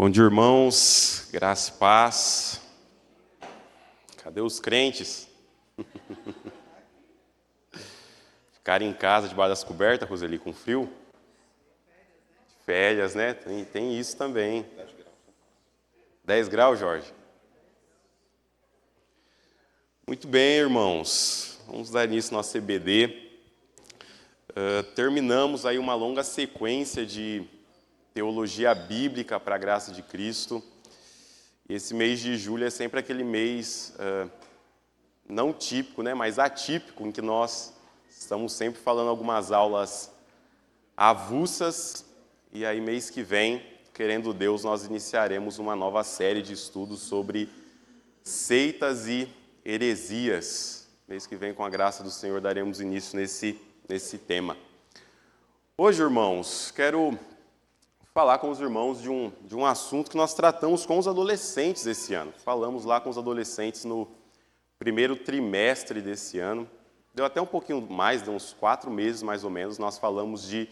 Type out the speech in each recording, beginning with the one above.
Bom dia, irmãos, graça e paz. Cadê os crentes? Ficarem em casa debaixo das cobertas, Roseli, com frio? Férias, né? Tem isso também. 10 graus, Jorge? Muito bem, irmãos. Vamos dar início ao nosso EBD. Terminamos aí uma longa sequência de teologia bíblica para a graça de Cristo. E esse mês de julho é sempre aquele mês não típico, né, mas atípico, em que nós estamos sempre falando algumas aulas avulsas. E aí, mês que vem, querendo Deus, nós iniciaremos uma nova série de estudos sobre seitas e heresias. Mês que vem, com a graça do Senhor, daremos início nesse tema. Hoje, irmãos, quero falar com os irmãos de um assunto que nós tratamos com os adolescentes esse ano. Falamos lá com os adolescentes no primeiro trimestre desse ano. Deu até um pouquinho mais, deu uns 4 meses mais ou menos, nós falamos de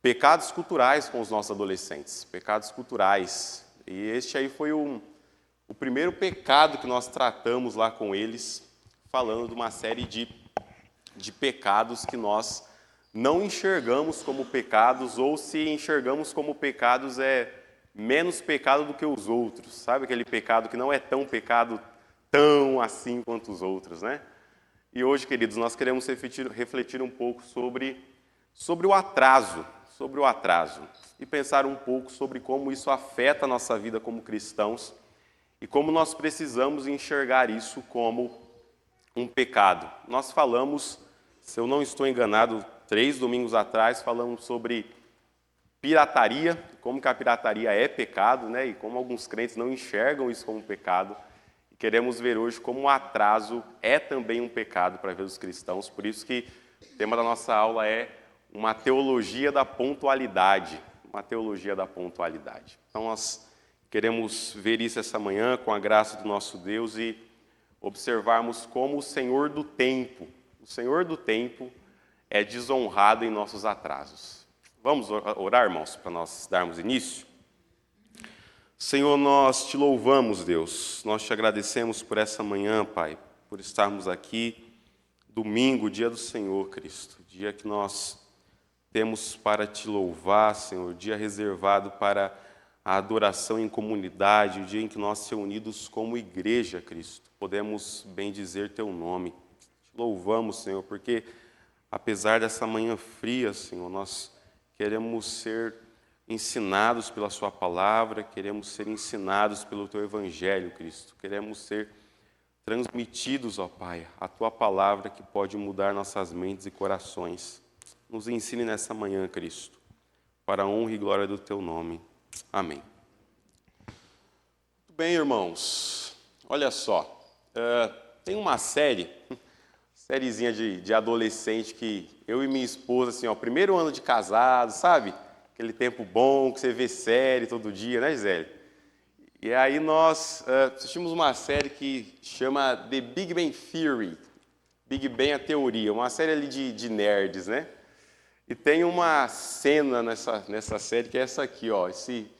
pecados culturais com os nossos adolescentes. Pecados culturais. E este aí foi o primeiro pecado que nós tratamos lá com eles, falando de uma série de pecados que nós não enxergamos como pecados, ou se enxergamos como pecados, é menos pecado do que os outros. Sabe aquele pecado que não é tão pecado tão assim quanto os outros, né? E hoje, queridos, nós queremos refletir um pouco sobre o atraso, e pensar um pouco sobre como isso afeta a nossa vida como cristãos e como nós precisamos enxergar isso como um pecado. Nós falamos, se eu não estou enganado, 3 domingos atrás, falamos sobre pirataria, como que a pirataria é pecado, né? E como alguns crentes não enxergam isso como pecado. E queremos ver hoje como o atraso é também um pecado para a vida dos cristãos. Por isso que o tema da nossa aula é uma teologia da pontualidade. Uma teologia da pontualidade. Então, nós queremos ver isso essa manhã, com a graça do nosso Deus, e observarmos como o Senhor do tempo é desonrado em nossos atrasos. Vamos orar, irmãos, para nós darmos início? Senhor, nós te louvamos, Deus. Nós te agradecemos por essa manhã, Pai, por estarmos aqui, domingo, dia do Senhor, Cristo. Dia que nós temos para te louvar, Senhor. Dia reservado para a adoração em comunidade. O dia em que nós, reunidos como igreja, Cristo, podemos bendizer teu nome. Te louvamos, Senhor, porque apesar dessa manhã fria, Senhor, nós queremos ser ensinados pela sua palavra, queremos ser ensinados pelo teu evangelho, Cristo. Queremos ser transmitidos, ó Pai, a tua palavra que pode mudar nossas mentes e corações. Nos ensine nessa manhã, Cristo, para a honra e glória do teu nome. Amém. Muito bem, irmãos. Olha só, tem uma sériezinha de adolescente que eu e minha esposa, assim, ó, primeiro ano de casado, sabe? Aquele tempo bom que você vê série todo dia, né, Gisele? E aí nós assistimos uma série que chama The Big Bang Theory, Big Bang a Teoria, uma série ali de nerds, né? E tem uma cena nessa série que é essa aqui, ó, esse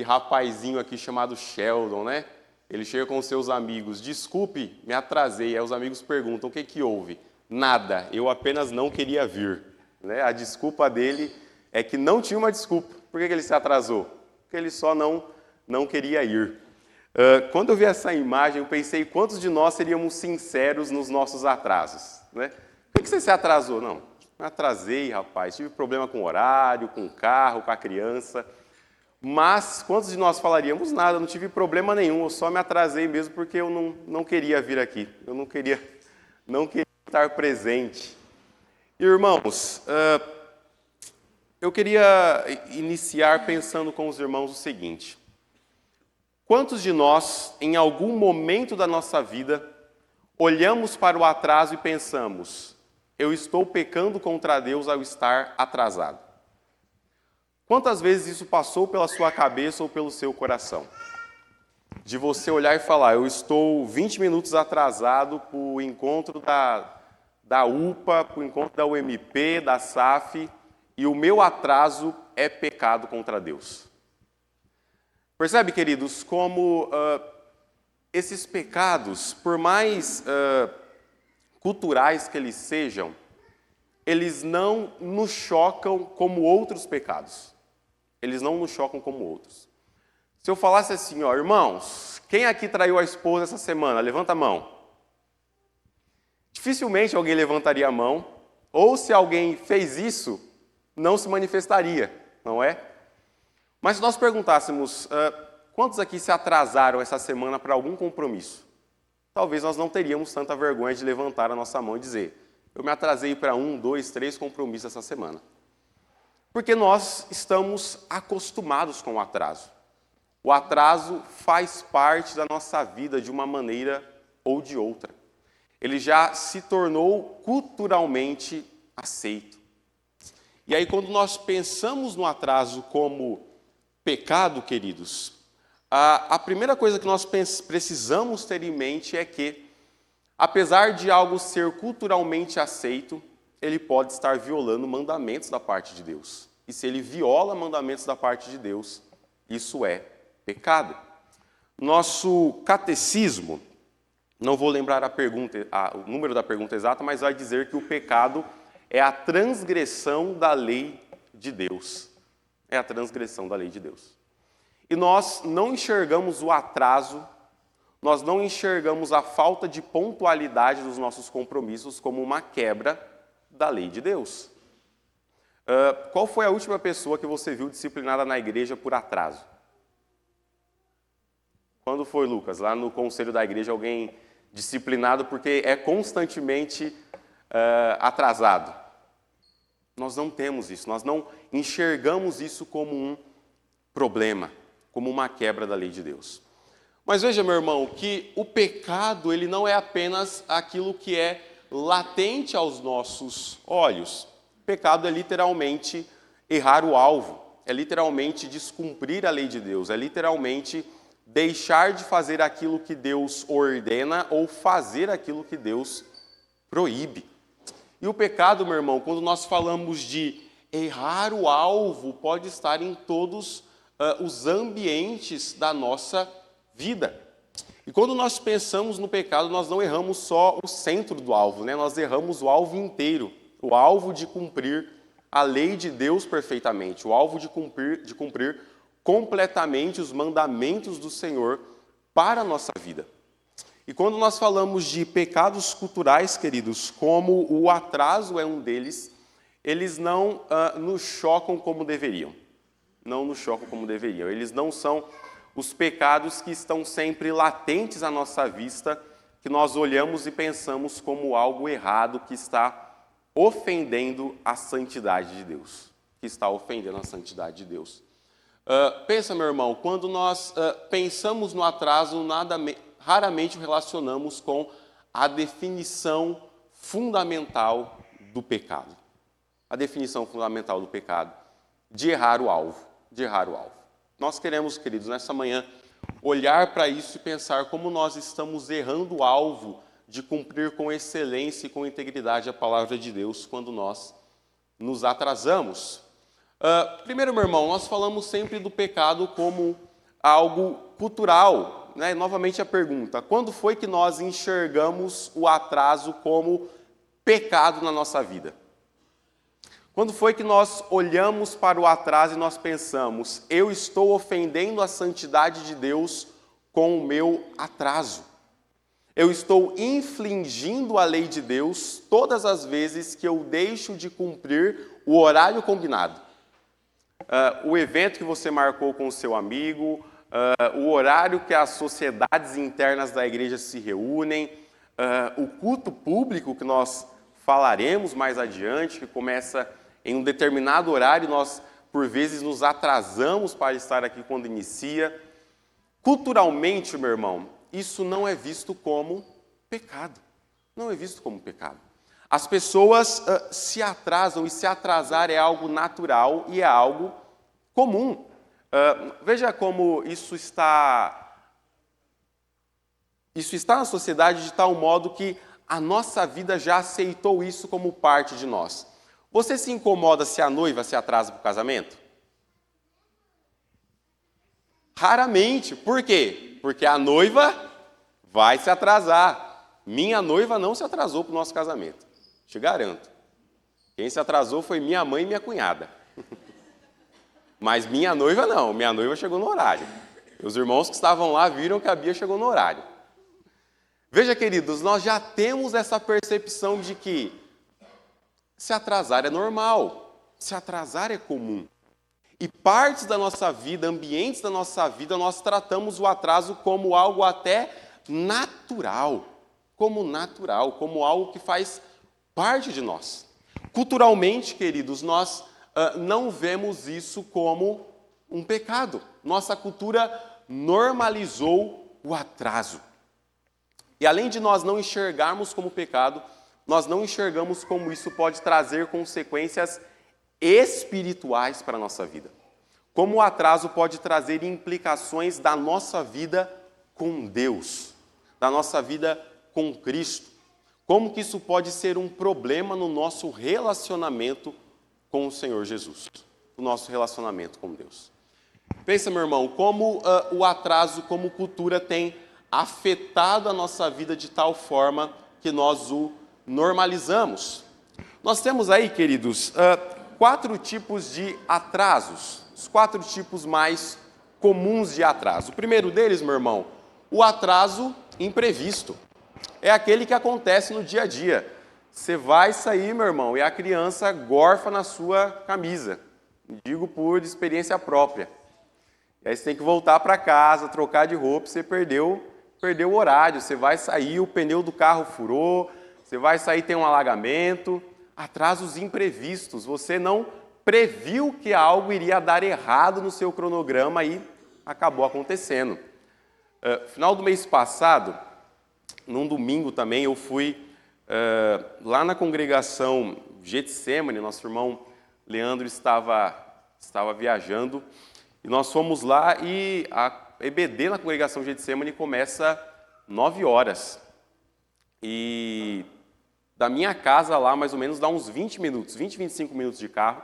rapazinho aqui chamado Sheldon, né? Ele chega com seus amigos, desculpe, me atrasei. Aí os amigos perguntam, o que houve? Nada, eu apenas não queria vir. Né? A desculpa dele é que não tinha uma desculpa. Por que ele se atrasou? Porque ele só não queria ir. Quando eu vi essa imagem, eu pensei, quantos de nós seríamos sinceros nos nossos atrasos? Né? Por que você se atrasou? Não, me atrasei, rapaz, tive problema com o horário, com o carro, com a criança. Mas quantos de nós falaríamos nada, não tive problema nenhum, eu só me atrasei mesmo porque eu não queria vir aqui, eu não queria estar presente. Irmãos, eu queria iniciar pensando com os irmãos o seguinte: quantos de nós, em algum momento da nossa vida, olhamos para o atraso e pensamos, eu estou pecando contra Deus ao estar atrasado? Quantas vezes isso passou pela sua cabeça ou pelo seu coração? De você olhar e falar, eu estou 20 minutos atrasado para o encontro da UPA, para o encontro da UMP, da SAF, e o meu atraso é pecado contra Deus. Percebe, queridos, como esses pecados, por mais culturais que eles sejam, eles não nos chocam como outros pecados. Eles não nos chocam como outros. Se eu falasse assim, ó, irmãos, quem aqui traiu a esposa essa semana? Levanta a mão. Dificilmente alguém levantaria a mão, ou se alguém fez isso, não se manifestaria, não é? Mas se nós perguntássemos, quantos aqui se atrasaram essa semana para algum compromisso? Talvez nós não teríamos tanta vergonha de levantar a nossa mão e dizer, eu me atrasei para 1, 2, 3 compromissos essa semana. Porque nós estamos acostumados com o atraso. O atraso faz parte da nossa vida de uma maneira ou de outra. Ele já se tornou culturalmente aceito. E aí, quando nós pensamos no atraso como pecado, queridos, a primeira coisa que nós precisamos ter em mente é que, apesar de algo ser culturalmente aceito, ele pode estar violando mandamentos da parte de Deus. E se ele viola mandamentos da parte de Deus, isso é pecado. Nosso catecismo, não vou lembrar o número da pergunta exata, mas vai dizer que o pecado é a transgressão da lei de Deus. É a transgressão da lei de Deus. E nós não enxergamos o atraso, nós não enxergamos a falta de pontualidade dos nossos compromissos como uma quebra da lei de Deus. Qual foi a última pessoa que você viu disciplinada na igreja por atraso? Quando foi, Lucas? Lá no conselho da igreja, alguém disciplinado porque é constantemente atrasado. Nós não temos isso, nós não enxergamos isso como um problema, como uma quebra da lei de Deus. Mas veja, meu irmão, que o pecado ele não é apenas aquilo que é latente aos nossos olhos. O pecado é literalmente errar o alvo, é literalmente descumprir a lei de Deus, é literalmente deixar de fazer aquilo que Deus ordena ou fazer aquilo que Deus proíbe. E o pecado, meu irmão, quando nós falamos de errar o alvo, pode estar em todos os ambientes da nossa vida. E quando nós pensamos no pecado, nós não erramos só o centro do alvo, né? Nós erramos o alvo inteiro, o alvo de cumprir a lei de Deus perfeitamente, o alvo de cumprir completamente os mandamentos do Senhor para a nossa vida. E quando nós falamos de pecados culturais, queridos, como o atraso é um deles, eles não nos chocam como deveriam. Não nos chocam como deveriam. Eles não são os pecados que estão sempre latentes à nossa vista, que nós olhamos e pensamos como algo errado que está ofendendo a santidade de Deus. Que está ofendendo a santidade de Deus. Pensa, meu irmão, quando nós pensamos no atraso, raramente o relacionamos com a definição fundamental do pecado. A definição fundamental do pecado, de errar o alvo, de errar o alvo. Nós queremos, queridos, nessa manhã, olhar para isso e pensar como nós estamos errando o alvo de cumprir com excelência e com integridade a palavra de Deus quando nós nos atrasamos. Primeiro, meu irmão, nós falamos sempre do pecado como algo cultural, né? Novamente a pergunta, quando foi que nós enxergamos o atraso como pecado na nossa vida? Quando foi que nós olhamos para o atraso e nós pensamos, eu estou ofendendo a santidade de Deus com o meu atraso? Eu estou infringindo a lei de Deus todas as vezes que eu deixo de cumprir o horário combinado. O evento que você marcou com o seu amigo, o horário que as sociedades internas da igreja se reúnem, o culto público que nós falaremos mais adiante, que começa em um determinado horário, nós por vezes nos atrasamos para estar aqui quando inicia. Culturalmente, meu irmão, isso não é visto como pecado. Não é visto como pecado. As pessoas se atrasam, e se atrasar é algo natural e é algo comum. Veja como isso está na sociedade de tal modo que a nossa vida já aceitou isso como parte de nós. Você se incomoda se a noiva se atrasa para o casamento? Raramente. Por quê? Porque a noiva vai se atrasar. Minha noiva não se atrasou para o nosso casamento. Te garanto. Quem se atrasou foi minha mãe e minha cunhada. Mas minha noiva não. Minha noiva chegou no horário. Os irmãos que estavam lá viram que a Bia chegou no horário. Veja, queridos, nós já temos essa percepção de que se atrasar é normal. Se atrasar é comum. E partes da nossa vida, ambientes da nossa vida, nós tratamos o atraso como algo até natural. Como algo que faz parte de nós. Culturalmente, queridos, nós não vemos isso como um pecado. Nossa cultura normalizou o atraso. E além de nós não enxergarmos como pecado, nós não enxergamos como isso pode trazer consequências espirituais para a nossa vida. Como o atraso pode trazer implicações da nossa vida com Deus, da nossa vida com Cristo. Como que isso pode ser um problema no nosso relacionamento com o Senhor Jesus, no nosso relacionamento com Deus. Pensa, meu irmão, como o atraso, como cultura, tem afetado a nossa vida de tal forma que nós o normalizamos. Nós temos aí, queridos, 4 tipos de atrasos, os 4 tipos mais comuns de atraso. O primeiro deles, meu irmão, o atraso imprevisto. É aquele que acontece no dia a dia. Você vai sair, meu irmão, e a criança gorfa na sua camisa. Digo por experiência própria. E aí você tem que voltar para casa, trocar de roupa, você perdeu o horário. Você vai sair, o pneu do carro furou, você vai sair, tem um alagamento. Atrasos imprevistos. Você não previu que algo iria dar errado no seu cronograma e acabou acontecendo. Final do mês passado, num domingo também, eu fui lá na congregação Getsemane. Nosso irmão Leandro estava viajando, e nós fomos lá, e a EBD na congregação Getsemane começa 9 horas. E da minha casa lá, mais ou menos, dá uns 20 minutos, 20, 25 minutos de carro.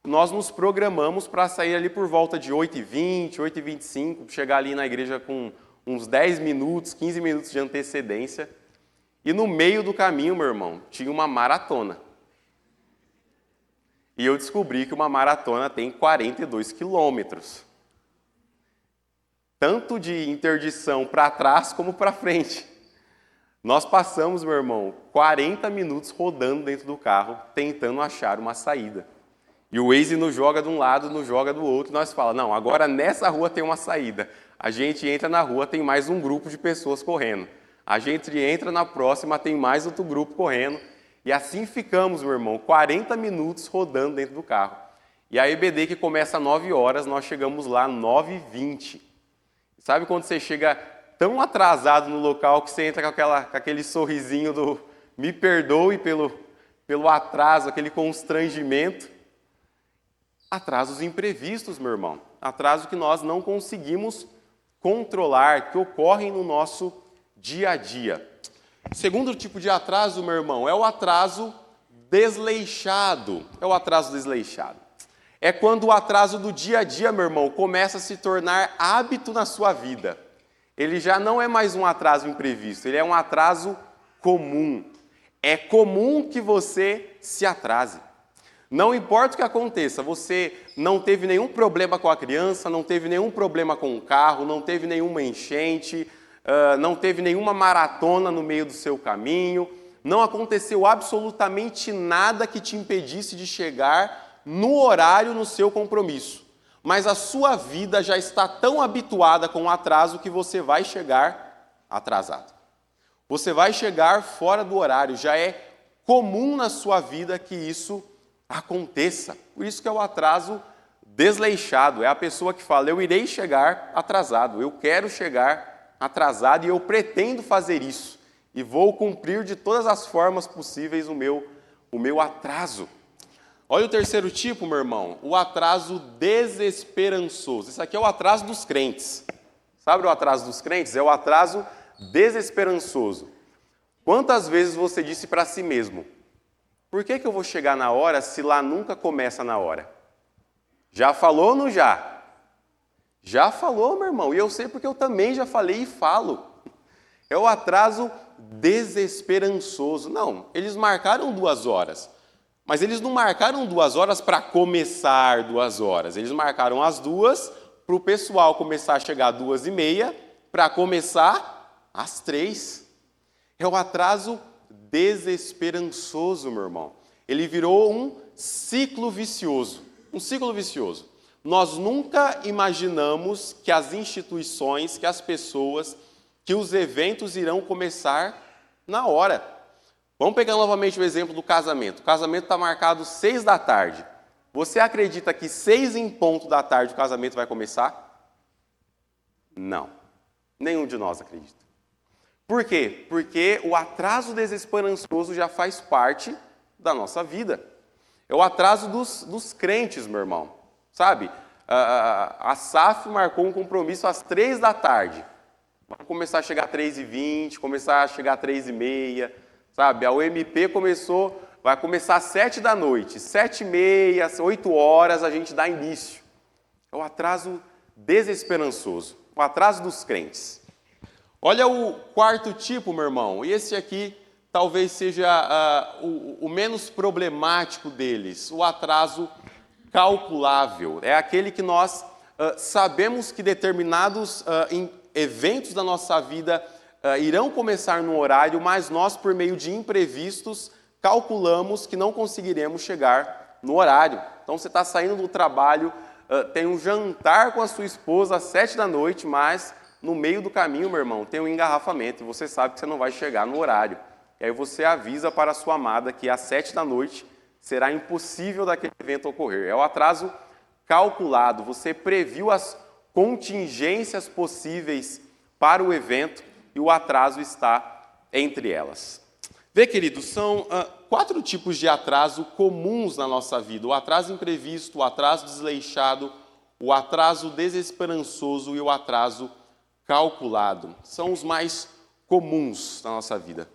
Nós nos programamos para sair ali por volta de 8h20, 8h25, chegar ali na igreja com uns 10 minutos, 15 minutos de antecedência. E no meio do caminho, meu irmão, tinha uma maratona. E eu descobri que uma maratona tem 42 quilômetros. Tanto de interdição para trás como para frente. Nós passamos, meu irmão, 40 minutos rodando dentro do carro, tentando achar uma saída. E o Waze nos joga de um lado, nos joga do outro, e nós falamos, não, agora nessa rua tem uma saída. A gente entra na rua, tem mais um grupo de pessoas correndo. A gente entra na próxima, tem mais outro grupo correndo. E assim ficamos, meu irmão, 40 minutos rodando dentro do carro. E a EBD, que começa às 9 horas, nós chegamos lá às 9h20. Sabe quando você chega tão atrasado no local que você entra com aquele sorrisinho do me perdoe pelo atraso, aquele constrangimento? Atrasos imprevistos, meu irmão. Atraso que nós não conseguimos controlar, que ocorrem no nosso dia a dia. O segundo tipo de atraso, meu irmão, é o atraso desleixado. É quando o atraso do dia a dia, meu irmão, começa a se tornar hábito na sua vida. Ele já não é mais um atraso imprevisto, ele é um atraso comum. É comum que você se atrase. Não importa o que aconteça, você não teve nenhum problema com a criança, não teve nenhum problema com o carro, não teve nenhuma enchente, não teve nenhuma maratona no meio do seu caminho, não aconteceu absolutamente nada que te impedisse de chegar no horário no seu compromisso. Mas a sua vida já está tão habituada com o atraso que você vai chegar atrasado. Você vai chegar fora do horário, já é comum na sua vida que isso aconteça. Por isso que é o atraso desleixado. É a pessoa que fala, eu irei chegar atrasado, eu quero chegar atrasado e eu pretendo fazer isso. E vou cumprir de todas as formas possíveis o meu atraso. Olha o terceiro tipo, meu irmão, o atraso desesperançoso. Esse aqui é o atraso dos crentes. Sabe o atraso dos crentes? É o atraso desesperançoso. Quantas vezes você disse para si mesmo, por que eu vou chegar na hora se lá nunca começa na hora? Já falou ou não já? Já falou, meu irmão, e eu sei porque eu também já falei e falo. É o atraso desesperançoso. Não, eles marcaram 2 horas, mas eles não marcaram 2 horas para começar 2 horas. Eles marcaram as 2 para o pessoal começar a chegar às 2h30 para começar às 3. É o atraso desesperançoso, meu irmão. Ele virou um ciclo vicioso. Um ciclo vicioso. Nós nunca imaginamos que as instituições, que as pessoas, que os eventos irão começar na hora. Vamos pegar novamente o exemplo do casamento. O casamento está marcado 6 da tarde. Você acredita que 6 em ponto da tarde o casamento vai começar? Não. Nenhum de nós acredita. Por quê? Porque o atraso desesperançoso já faz parte da nossa vida. É o atraso dos crentes, meu irmão. Sabe? A SAF marcou um compromisso às 3 da tarde. Vamos começar a chegar às 3h20, começar a chegar às 3h30. Sabe? A UMP vai começar às 7 da noite. 7h30, 8 horas a gente dá início. É o atraso desesperançoso. O atraso dos crentes. Olha o quarto tipo, meu irmão. E esse aqui talvez seja o menos problemático deles. O atraso calculável. É aquele que nós sabemos que determinados eventos da nossa vida irão começar no horário, mas nós, por meio de imprevistos, calculamos que não conseguiremos chegar no horário. Então, você está saindo do trabalho, tem um jantar com a sua esposa às 7 da noite, mas no meio do caminho, meu irmão, tem um engarrafamento e você sabe que você não vai chegar no horário. E aí você avisa para a sua amada que às 7 da noite será impossível daquele evento ocorrer. É o atraso calculado. Você previu as contingências possíveis para o evento e o atraso está entre elas. Vê, queridos, são 4 tipos de atraso comuns na nossa vida. O atraso imprevisto, o atraso desleixado, o atraso desesperançoso e o atraso calculado. São os mais comuns na nossa vida.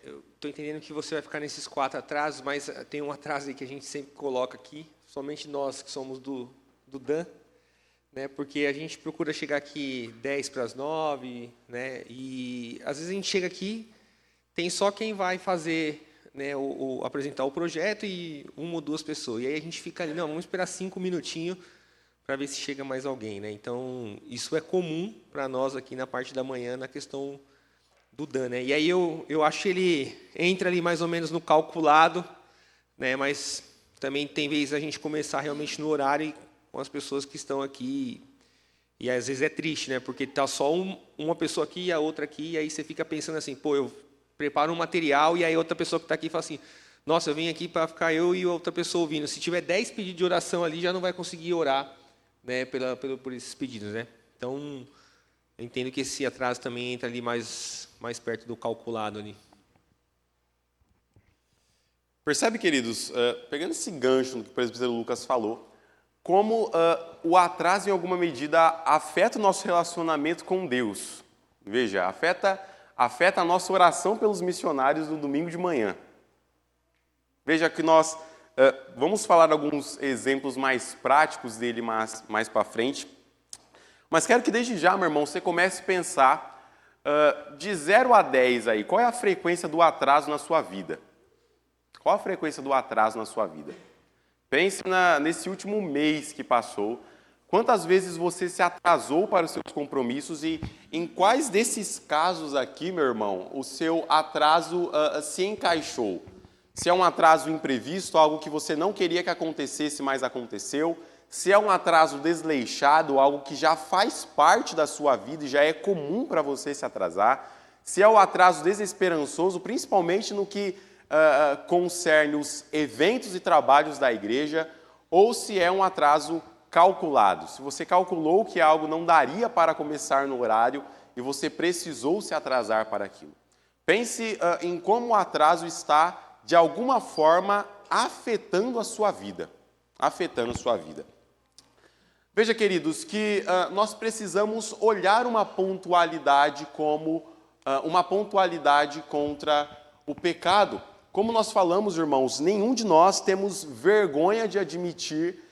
Eu estou entendendo que você vai ficar nesses 4 atrasos, mas tem um atraso aí que a gente sempre coloca aqui, somente nós que somos do DAN, né, porque a gente procura chegar aqui 10 para as 9, né, e às vezes a gente chega aqui, tem só quem vai fazer, né, apresentar o projeto e 1 ou 2 pessoas. E aí a gente fica ali, não, vamos esperar 5 minutinhos para ver se chega mais alguém, né? Então, isso é comum para nós aqui na parte da manhã, na questão do Dan, né? E aí eu acho que ele entra ali mais ou menos no calculado, né? Mas também tem vezes a gente começar realmente no horário com as pessoas que estão aqui. E às vezes é triste, né? Porque está só uma pessoa aqui e a outra aqui, e aí você fica pensando assim, pô, eu preparo um material e aí outra pessoa que está aqui fala assim, nossa, eu vim aqui para ficar eu e outra pessoa ouvindo. Se tiver 10 pedidos de oração ali, já não vai conseguir orar, né, por esses pedidos, né? Então, eu entendo que esse atraso também entra ali mais perto do calculado ali. Percebe, queridos, pegando esse gancho no que o presbítero Lucas falou, como o atraso, em alguma medida, afeta o nosso relacionamento com Deus. Veja, afeta a nossa oração pelos missionários no domingo de manhã. Veja que nós vamos falar alguns exemplos mais práticos dele mais para frente. Mas quero que desde já, meu irmão, você comece a pensar de 0 a 10 aí. Qual é a frequência do atraso na sua vida? Qual a frequência do atraso na sua vida? Pense nesse último mês que passou. Quantas vezes você se atrasou para os seus compromissos e em quais desses casos aqui, meu irmão, o seu atraso se encaixou? Se é um atraso imprevisto, algo que você não queria que acontecesse, mas aconteceu. Se é um atraso desleixado, algo que já faz parte da sua vida e já é comum para você se atrasar. Se é o atraso desesperançoso, principalmente no que concerne os eventos e trabalhos da igreja, ou se é um atraso calculado. Se você calculou que algo não daria para começar no horário e você precisou se atrasar para aquilo. Pense em como o atraso está de alguma forma afetando a sua vida. Afetando a sua vida. Veja, queridos, que nós precisamos olhar uma pontualidade como uma pontualidade contra o pecado. Como nós falamos, irmãos, nenhum de nós temos vergonha de admitir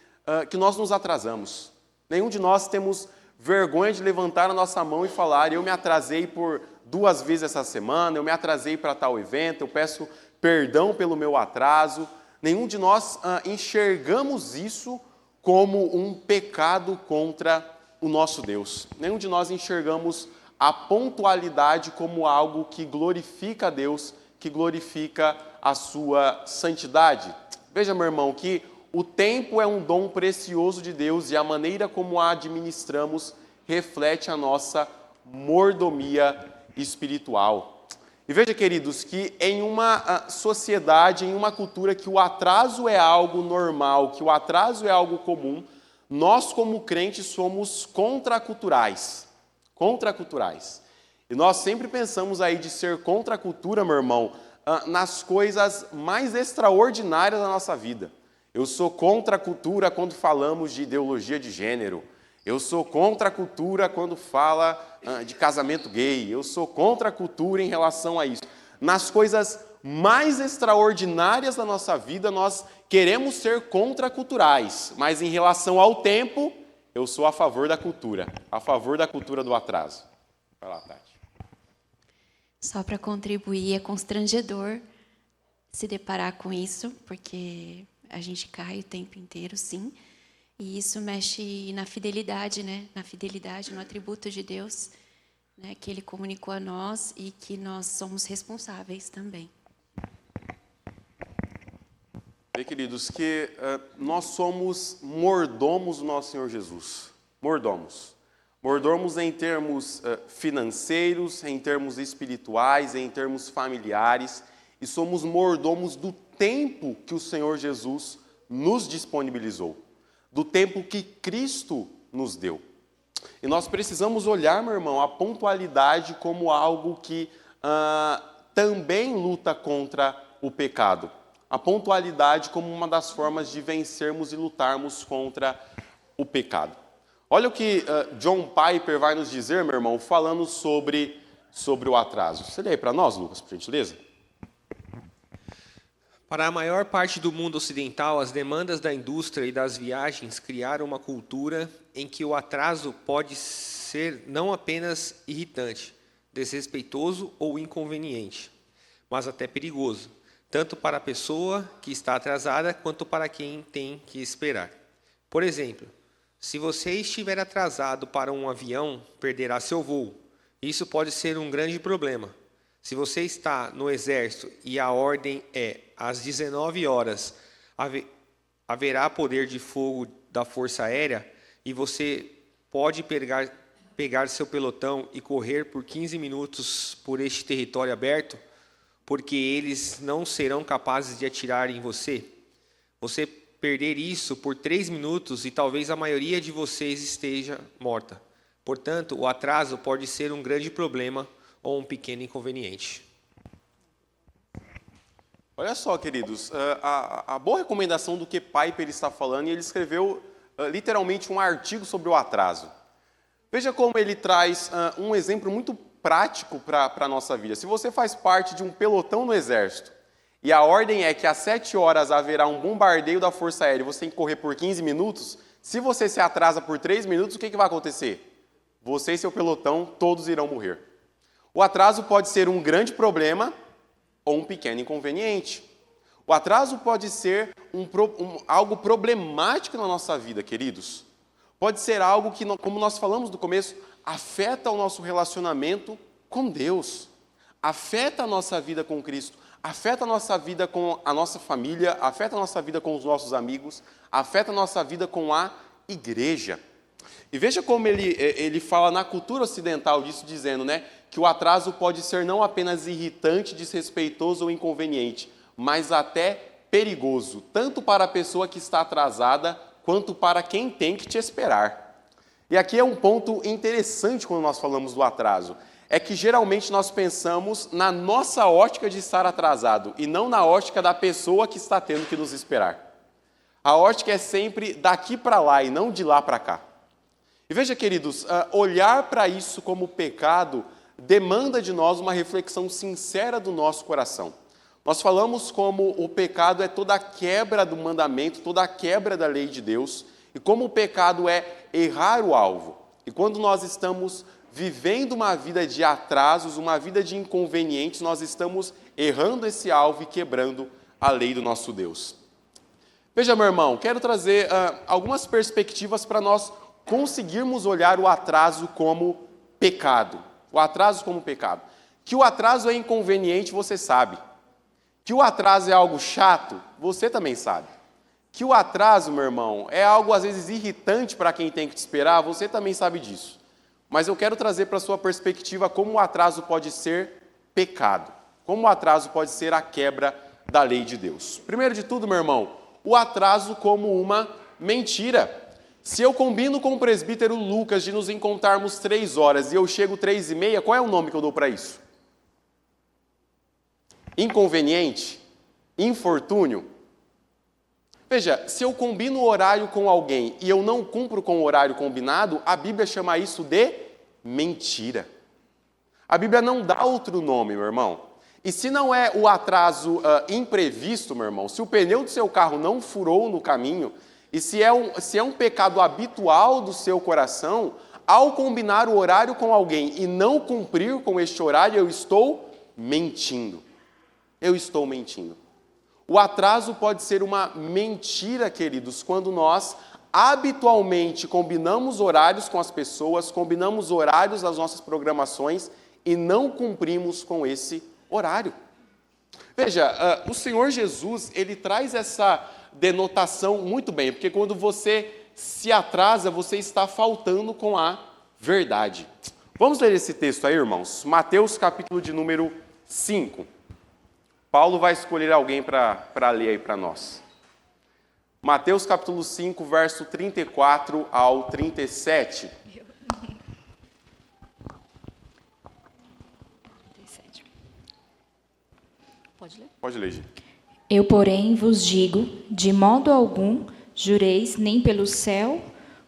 que nós nos atrasamos. Nenhum de nós temos vergonha de levantar a nossa mão e falar: eu me atrasei por 2 vezes essa semana, eu me atrasei para tal evento, eu peço perdão pelo meu atraso. Nenhum de nós enxergamos isso como um pecado contra o nosso Deus. Nenhum de nós enxergamos a pontualidade como algo que glorifica a Deus, que glorifica a sua santidade. Veja, meu irmão, que o tempo é um dom precioso de Deus e a maneira como a administramos reflete a nossa mordomia espiritual. E veja, queridos, que em uma sociedade, em uma cultura que o atraso é algo normal, que o atraso é algo comum, nós como crentes somos contraculturais. Contraculturais. E nós sempre pensamos aí de ser contra a cultura, meu irmão, nas coisas mais extraordinárias da nossa vida. Eu sou contra a cultura quando falamos de ideologia de gênero. Eu sou contra a cultura quando fala de casamento gay. Eu sou contra a cultura em relação a isso. Nas coisas mais extraordinárias da nossa vida, nós queremos ser contraculturais. Mas em relação ao tempo, eu sou a favor da cultura do atraso. Vai lá, Tati. Só para contribuir, é constrangedor se deparar com isso, porque a gente cai o tempo inteiro, sim. E isso mexe na fidelidade, né? Na fidelidade, no atributo de Deus, né? Que Ele comunicou a nós e que nós somos responsáveis também. Bem, queridos, que nós somos mordomos do nosso Senhor Jesus. Mordomos. Mordomos em termos financeiros, em termos espirituais, em termos familiares. E somos mordomos do tempo que o Senhor Jesus nos disponibilizou. Do tempo que Cristo nos deu. E nós precisamos olhar, meu irmão, a pontualidade como algo que também luta contra o pecado. A pontualidade como uma das formas de vencermos e lutarmos contra o pecado. Olha o que John Piper vai nos dizer, meu irmão, falando sobre o atraso. Você lê aí para nós, Lucas, por gentileza? Para a maior parte do mundo ocidental, as demandas da indústria e das viagens criaram uma cultura em que o atraso pode ser não apenas irritante, desrespeitoso ou inconveniente, mas até perigoso, tanto para a pessoa que está atrasada quanto para quem tem que esperar. Por exemplo, se você estiver atrasado para um avião, perderá seu voo. Isso pode ser um grande problema. Se você está no exército e a ordem é às 19 horas, haverá poder de fogo da Força Aérea e você pode pegar seu pelotão e correr por 15 minutos por este território aberto, porque eles não serão capazes de atirar em você. Você perder isso por 3 minutos e talvez a maioria de vocês esteja morta. Portanto, o atraso pode ser um grande problema ou um pequeno inconveniente. Olha só, queridos, a boa recomendação do que Piper está falando, e ele escreveu literalmente um artigo sobre o atraso. Veja como ele traz um exemplo muito prático para a nossa vida. Se você faz parte de um pelotão no exército, e a ordem é que às 7 horas haverá um bombardeio da Força Aérea e você tem que correr por 15 minutos, se você se atrasa por 3 minutos, o que vai acontecer? Você e seu pelotão, todos irão morrer. O atraso pode ser um grande problema ou um pequeno inconveniente. O atraso pode ser algo problemático na nossa vida, queridos. Pode ser algo que, como nós falamos no começo, afeta o nosso relacionamento com Deus. Afeta a nossa vida com Cristo. Afeta a nossa vida com a nossa família. Afeta a nossa vida com os nossos amigos. Afeta a nossa vida com a igreja. E veja como ele fala na cultura ocidental disso, dizendo, né, que o atraso pode ser não apenas irritante, desrespeitoso ou inconveniente, mas até perigoso, tanto para a pessoa que está atrasada, quanto para quem tem que te esperar. E aqui é um ponto interessante quando nós falamos do atraso, é que geralmente nós pensamos na nossa ótica de estar atrasado, e não na ótica da pessoa que está tendo que nos esperar. A ótica é sempre daqui para lá e não de lá para cá. E veja, queridos, olhar para isso como pecado demanda de nós uma reflexão sincera do nosso coração. Nós falamos como o pecado é toda a quebra do mandamento, toda a quebra da lei de Deus, e como o pecado é errar o alvo. E quando nós estamos vivendo uma vida de atrasos, uma vida de inconvenientes, nós estamos errando esse alvo e quebrando a lei do nosso Deus. Veja, meu irmão, quero trazer algumas perspectivas para nós conseguirmos olhar o atraso como pecado. O atraso como pecado. Que o atraso é inconveniente, você sabe. Que o atraso é algo chato, você também sabe. Que o atraso, meu irmão, é algo às vezes irritante para quem tem que te esperar, você também sabe disso. Mas eu quero trazer para a sua perspectiva como o atraso pode ser pecado. Como o atraso pode ser a quebra da lei de Deus. Primeiro de tudo, meu irmão, o atraso como uma mentira. Se eu combino com o presbítero Lucas de nos encontrarmos 3 horas e eu chego 3:30, qual é o nome que eu dou para isso? Inconveniente? Infortúnio? Veja, se eu combino o horário com alguém e eu não cumpro com o horário combinado, a Bíblia chama isso de mentira. A Bíblia não dá outro nome, meu irmão. E se não é o atraso imprevisto, meu irmão, se o pneu do seu carro não furou no caminho, e se é um pecado habitual do seu coração, ao combinar o horário com alguém e não cumprir com este horário, eu estou mentindo. Eu estou mentindo. O atraso pode ser uma mentira, queridos, quando nós habitualmente combinamos horários com as pessoas, combinamos horários das nossas programações e não cumprimos com esse horário. Veja, o Senhor Jesus, ele traz essa denotação muito bem, porque quando você se atrasa, você está faltando com a verdade. Vamos ler esse texto aí, irmãos? Mateus, capítulo de número 5. Paulo vai escolher alguém para ler aí para nós. Mateus, capítulo 5, verso 34 ao 37. Pode ler? Pode ler, Gi. Eu, porém, vos digo, de modo algum jureis nem pelo céu,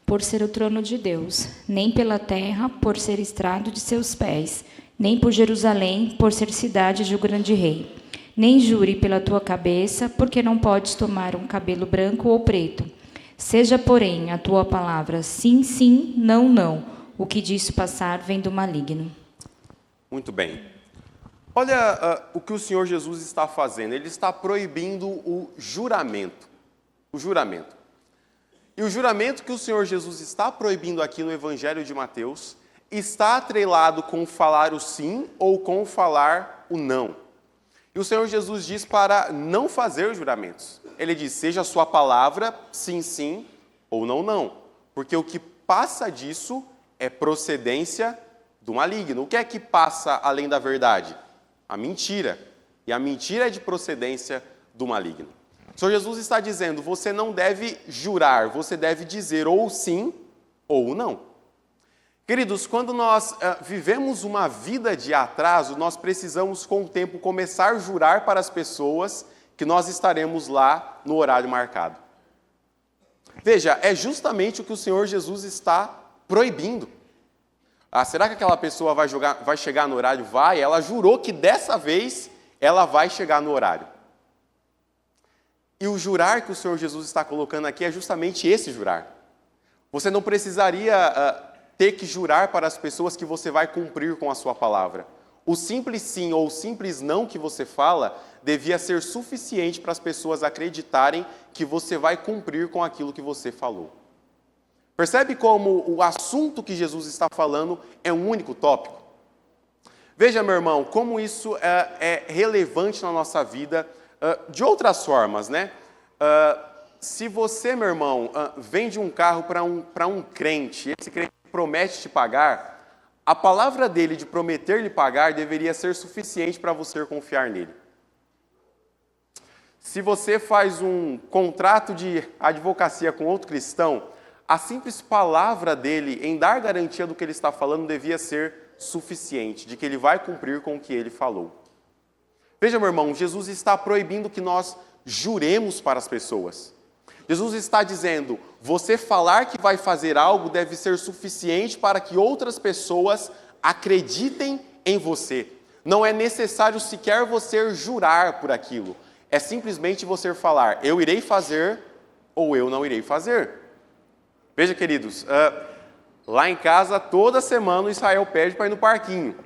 por ser o trono de Deus, nem pela terra, por ser estrado de seus pés, nem por Jerusalém, por ser cidade de um grande rei. Nem jure pela tua cabeça, porque não podes tomar um cabelo branco ou preto. Seja, porém, a tua palavra sim, sim, não, não. O que disso passar vem do maligno. Muito bem. Olha o que o Senhor Jesus está fazendo. Ele está proibindo o juramento. O juramento. E o juramento que o Senhor Jesus está proibindo aqui no Evangelho de Mateus está atrelado com falar o sim ou com falar o não. E o Senhor Jesus diz para não fazer juramentos. Ele diz, seja a sua palavra, sim, sim, ou não, não. Porque o que passa disso é procedência do maligno. O que é que passa além da verdade? A mentira. E a mentira é de procedência do maligno. O Senhor Jesus está dizendo, você não deve jurar, você deve dizer ou sim ou não. Queridos, quando nós vivemos uma vida de atraso, nós precisamos, com o tempo, começar a jurar para as pessoas que nós estaremos lá no horário marcado. Veja, é justamente o que o Senhor Jesus está proibindo. Será que aquela pessoa vai chegar no horário? Vai. Ela jurou que dessa vez ela vai chegar no horário. E o jurar que o Senhor Jesus está colocando aqui é justamente esse jurar. Você não precisaria ter que jurar para as pessoas que você vai cumprir com a sua palavra. O simples sim ou o simples não que você fala devia ser suficiente para as pessoas acreditarem que você vai cumprir com aquilo que você falou. Percebe como o assunto que Jesus está falando é um único tópico? Veja, meu irmão, como isso é relevante na nossa vida de outras formas, né? Se você, meu irmão, vende um carro para um crente, esse crente promete te pagar, a palavra dele de prometer lhe pagar deveria ser suficiente para você confiar nele. Se você faz um contrato de advocacia com outro cristão, a simples palavra dele em dar garantia do que ele está falando devia ser suficiente, de que ele vai cumprir com o que ele falou. Veja, meu irmão, Jesus está proibindo que nós juremos para as pessoas. Jesus está dizendo, você falar que vai fazer algo deve ser suficiente para que outras pessoas acreditem em você. Não é necessário sequer você jurar por aquilo. É simplesmente você falar, eu irei fazer ou eu não irei fazer. Veja, queridos, lá em casa, toda semana o Israel pede para ir no parquinho.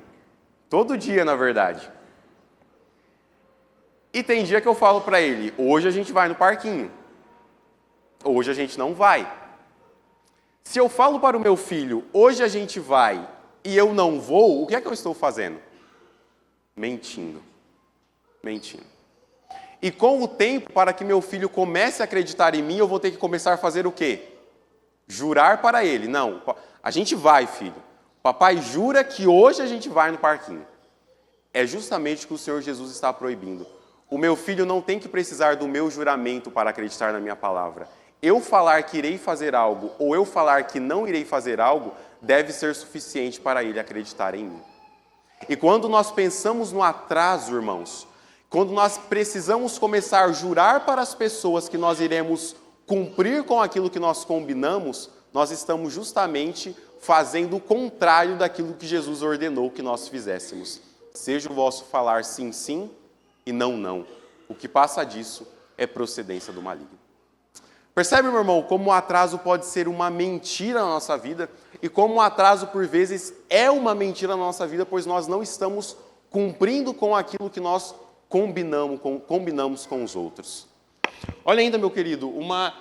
Todo dia, na verdade. E tem dia que eu falo para ele, hoje a gente vai no parquinho. Hoje a gente não vai. Se eu falo para o meu filho, hoje a gente vai, e eu não vou, o que é que eu estou fazendo? Mentindo. E com o tempo, para que meu filho comece a acreditar em mim, eu vou ter que começar a fazer o quê? Jurar para ele. Não, a gente vai, filho. Papai jura que hoje a gente vai no parquinho. É justamente o que o Senhor Jesus está proibindo. O meu filho não tem que precisar do meu juramento para acreditar na minha palavra. Eu falar que irei fazer algo ou eu falar que não irei fazer algo deve ser suficiente para ele acreditar em mim. E quando nós pensamos no atraso, irmãos, quando nós precisamos começar a jurar para as pessoas que nós iremos cumprir com aquilo que nós combinamos, nós estamos justamente fazendo o contrário daquilo que Jesus ordenou que nós fizéssemos. Seja o vosso falar sim, sim e não, não. O que passa disso é procedência do maligno. Percebe, meu irmão, como o atraso pode ser uma mentira na nossa vida e como o atraso, por vezes, é uma mentira na nossa vida, pois nós não estamos cumprindo com aquilo que nós combinamos com os outros. Olha ainda, meu querido, uma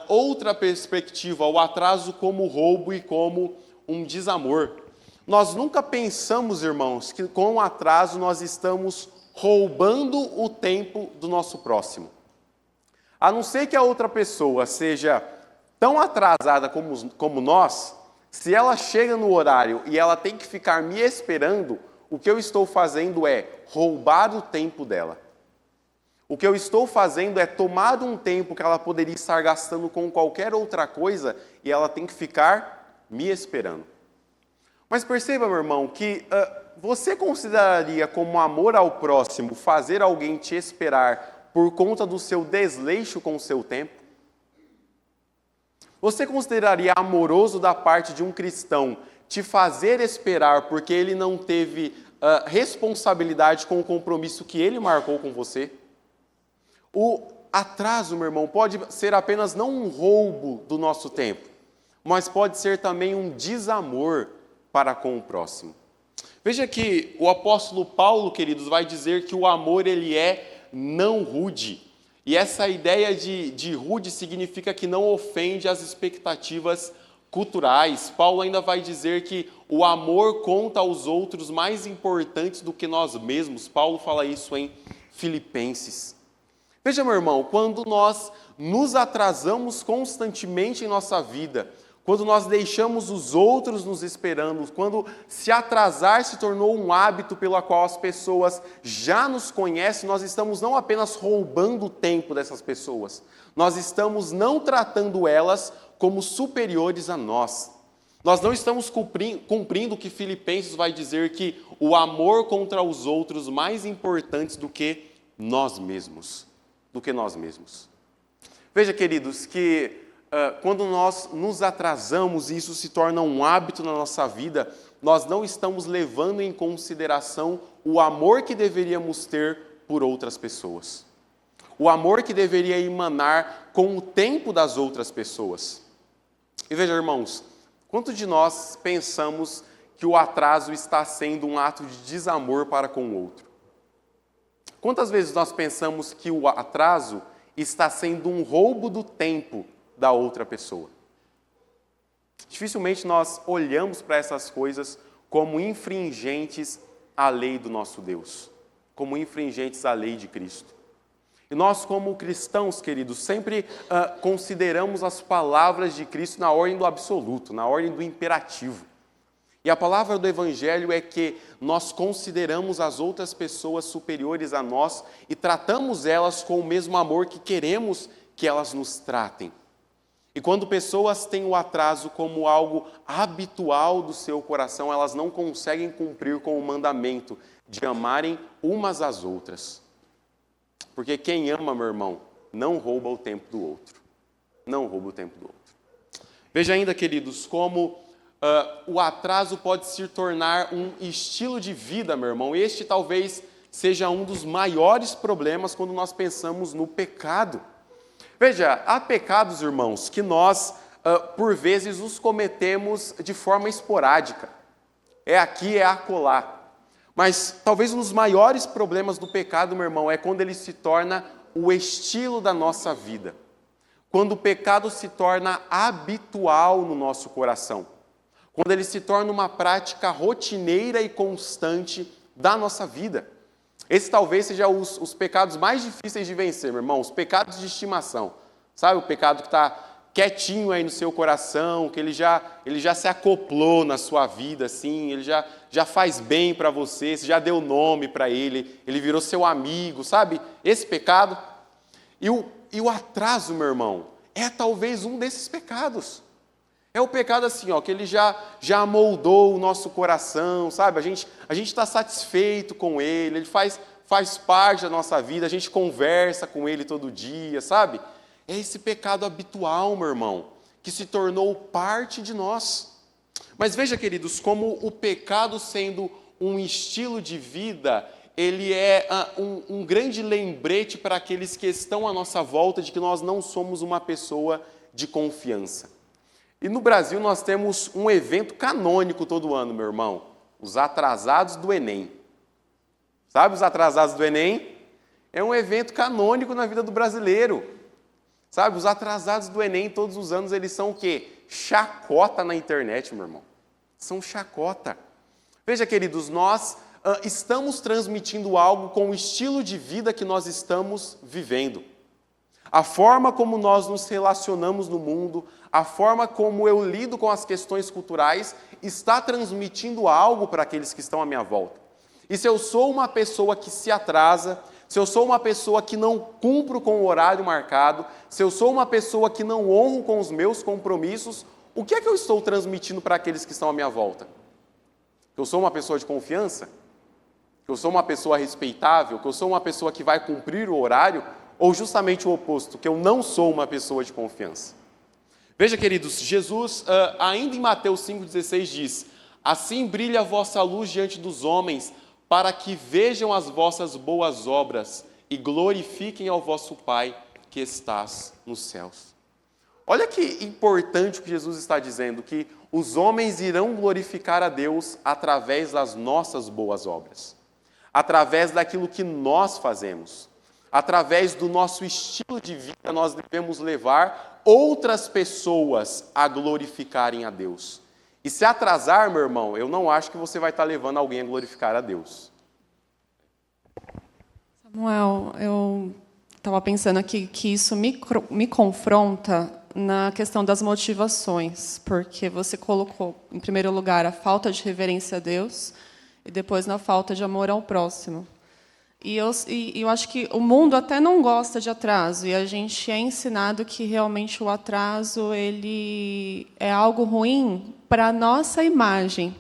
outra perspectiva, o atraso como roubo e como um desamor. Nós nunca pensamos, irmãos, que com o atraso nós estamos roubando o tempo do nosso próximo. A não ser que a outra pessoa seja tão atrasada como nós, se ela chega no horário e ela tem que ficar me esperando, o que eu estou fazendo é roubar o tempo dela. O que eu estou fazendo é tomar um tempo que ela poderia estar gastando com qualquer outra coisa e ela tem que ficar me esperando. Mas perceba, meu irmão, que você consideraria como amor ao próximo fazer alguém te esperar por conta do seu desleixo com o seu tempo? Você consideraria amoroso da parte de um cristão te fazer esperar porque ele não teve responsabilidade com o compromisso que ele marcou com você? O atraso, meu irmão, pode ser apenas não um roubo do nosso tempo, mas pode ser também um desamor para com o próximo. Veja que o apóstolo Paulo, queridos, vai dizer que o amor ele é não rude. E essa ideia de rude significa que não ofende as expectativas culturais. Paulo ainda vai dizer que o amor conta aos outros mais importantes do que nós mesmos. Paulo fala isso em Filipenses. Veja, meu irmão, quando nós nos atrasamos constantemente em nossa vida, quando nós deixamos os outros nos esperando, quando se atrasar se tornou um hábito pelo qual as pessoas já nos conhecem, nós estamos não apenas roubando o tempo dessas pessoas, nós estamos não tratando elas como superiores a nós. Nós não estamos cumprindo o que Filipenses vai dizer, que o amor contra os outros mais importantes do que nós mesmos. Veja, queridos, que quando nós nos atrasamos e isso se torna um hábito na nossa vida, nós não estamos levando em consideração o amor que deveríamos ter por outras pessoas. O amor que deveria emanar com o tempo das outras pessoas. E veja, irmãos, quanto de nós pensamos que o atraso está sendo um ato de desamor para com o outro? Quantas vezes nós pensamos que o atraso está sendo um roubo do tempo da outra pessoa? Dificilmente nós olhamos para essas coisas como infringentes à lei do nosso Deus, como infringentes à lei de Cristo. E nós, como cristãos, queridos, sempre consideramos as palavras de Cristo na ordem do absoluto, na ordem do imperativo. E a palavra do Evangelho é que nós consideramos as outras pessoas superiores a nós e tratamos elas com o mesmo amor que queremos que elas nos tratem. E quando pessoas têm o atraso como algo habitual do seu coração, elas não conseguem cumprir com o mandamento de amarem umas às outras. Porque quem ama, meu irmão, não rouba o tempo do outro. Não rouba o tempo do outro. Veja ainda, queridos, como o atraso pode se tornar um estilo de vida, meu irmão. Este talvez seja um dos maiores problemas quando nós pensamos no pecado. Veja, há pecados, irmãos, que nós por vezes os cometemos de forma esporádica. É aqui, é acolá. Mas talvez um dos maiores problemas do pecado, meu irmão, é quando ele se torna o estilo da nossa vida. Quando o pecado se torna habitual no nosso coração. Quando ele se torna uma prática rotineira e constante da nossa vida. Esse talvez seja os pecados mais difíceis de vencer, meu irmão, os pecados de estimação. Sabe, o pecado que está quietinho aí no seu coração, que ele já se acoplou na sua vida, assim, ele já faz bem para você, você já deu nome para ele virou seu amigo, sabe? Esse pecado. E o atraso, meu irmão, é talvez um desses pecados. É o pecado assim, ó, que ele já amoldou o nosso coração, sabe? A gente está satisfeito com ele faz parte da nossa vida, a gente conversa com ele todo dia, sabe? É esse pecado habitual, meu irmão, que se tornou parte de nós. Mas veja, queridos, como o pecado sendo um estilo de vida, ele é um grande lembrete para aqueles que estão à nossa volta de que nós não somos uma pessoa de confiança. E no Brasil nós temos um evento canônico todo ano, meu irmão, os atrasados do Enem. Sabe os atrasados do Enem? É um evento canônico na vida do brasileiro. Sabe, os atrasados do Enem todos os anos, eles são o quê? Chacota na internet, meu irmão. São chacota. Veja, queridos, nós estamos transmitindo algo com o estilo de vida que nós estamos vivendo. A forma como nós nos relacionamos no mundo, a forma como eu lido com as questões culturais, está transmitindo algo para aqueles que estão à minha volta. E se eu sou uma pessoa que se atrasa, se eu sou uma pessoa que não cumpro com o horário marcado, se eu sou uma pessoa que não honro com os meus compromissos, o que é que eu estou transmitindo para aqueles que estão à minha volta? Que eu sou uma pessoa de confiança? Que eu sou uma pessoa respeitável? Que eu sou uma pessoa que vai cumprir o horário? Ou justamente o oposto, que eu não sou uma pessoa de confiança? Veja, queridos, Jesus, ainda em Mateus 5,16 diz: assim brilha a vossa luz diante dos homens, para que vejam as vossas boas obras e glorifiquem ao vosso Pai que estás nos céus. Olha que importante o que Jesus está dizendo, que os homens irão glorificar a Deus através das nossas boas obras, através daquilo que nós fazemos, através do nosso estilo de vida, nós devemos levar outras pessoas a glorificarem a Deus. E se atrasar, meu irmão, eu não acho que você vai estar levando alguém a glorificar a Deus. Samuel, eu estava pensando aqui que isso me confronta na questão das motivações, porque você colocou, em primeiro lugar, a falta de reverência a Deus e depois na falta de amor ao próximo. E eu acho que o mundo até não gosta de atraso, e a gente é ensinado que realmente o atraso ele é algo ruim para a nossa imagem.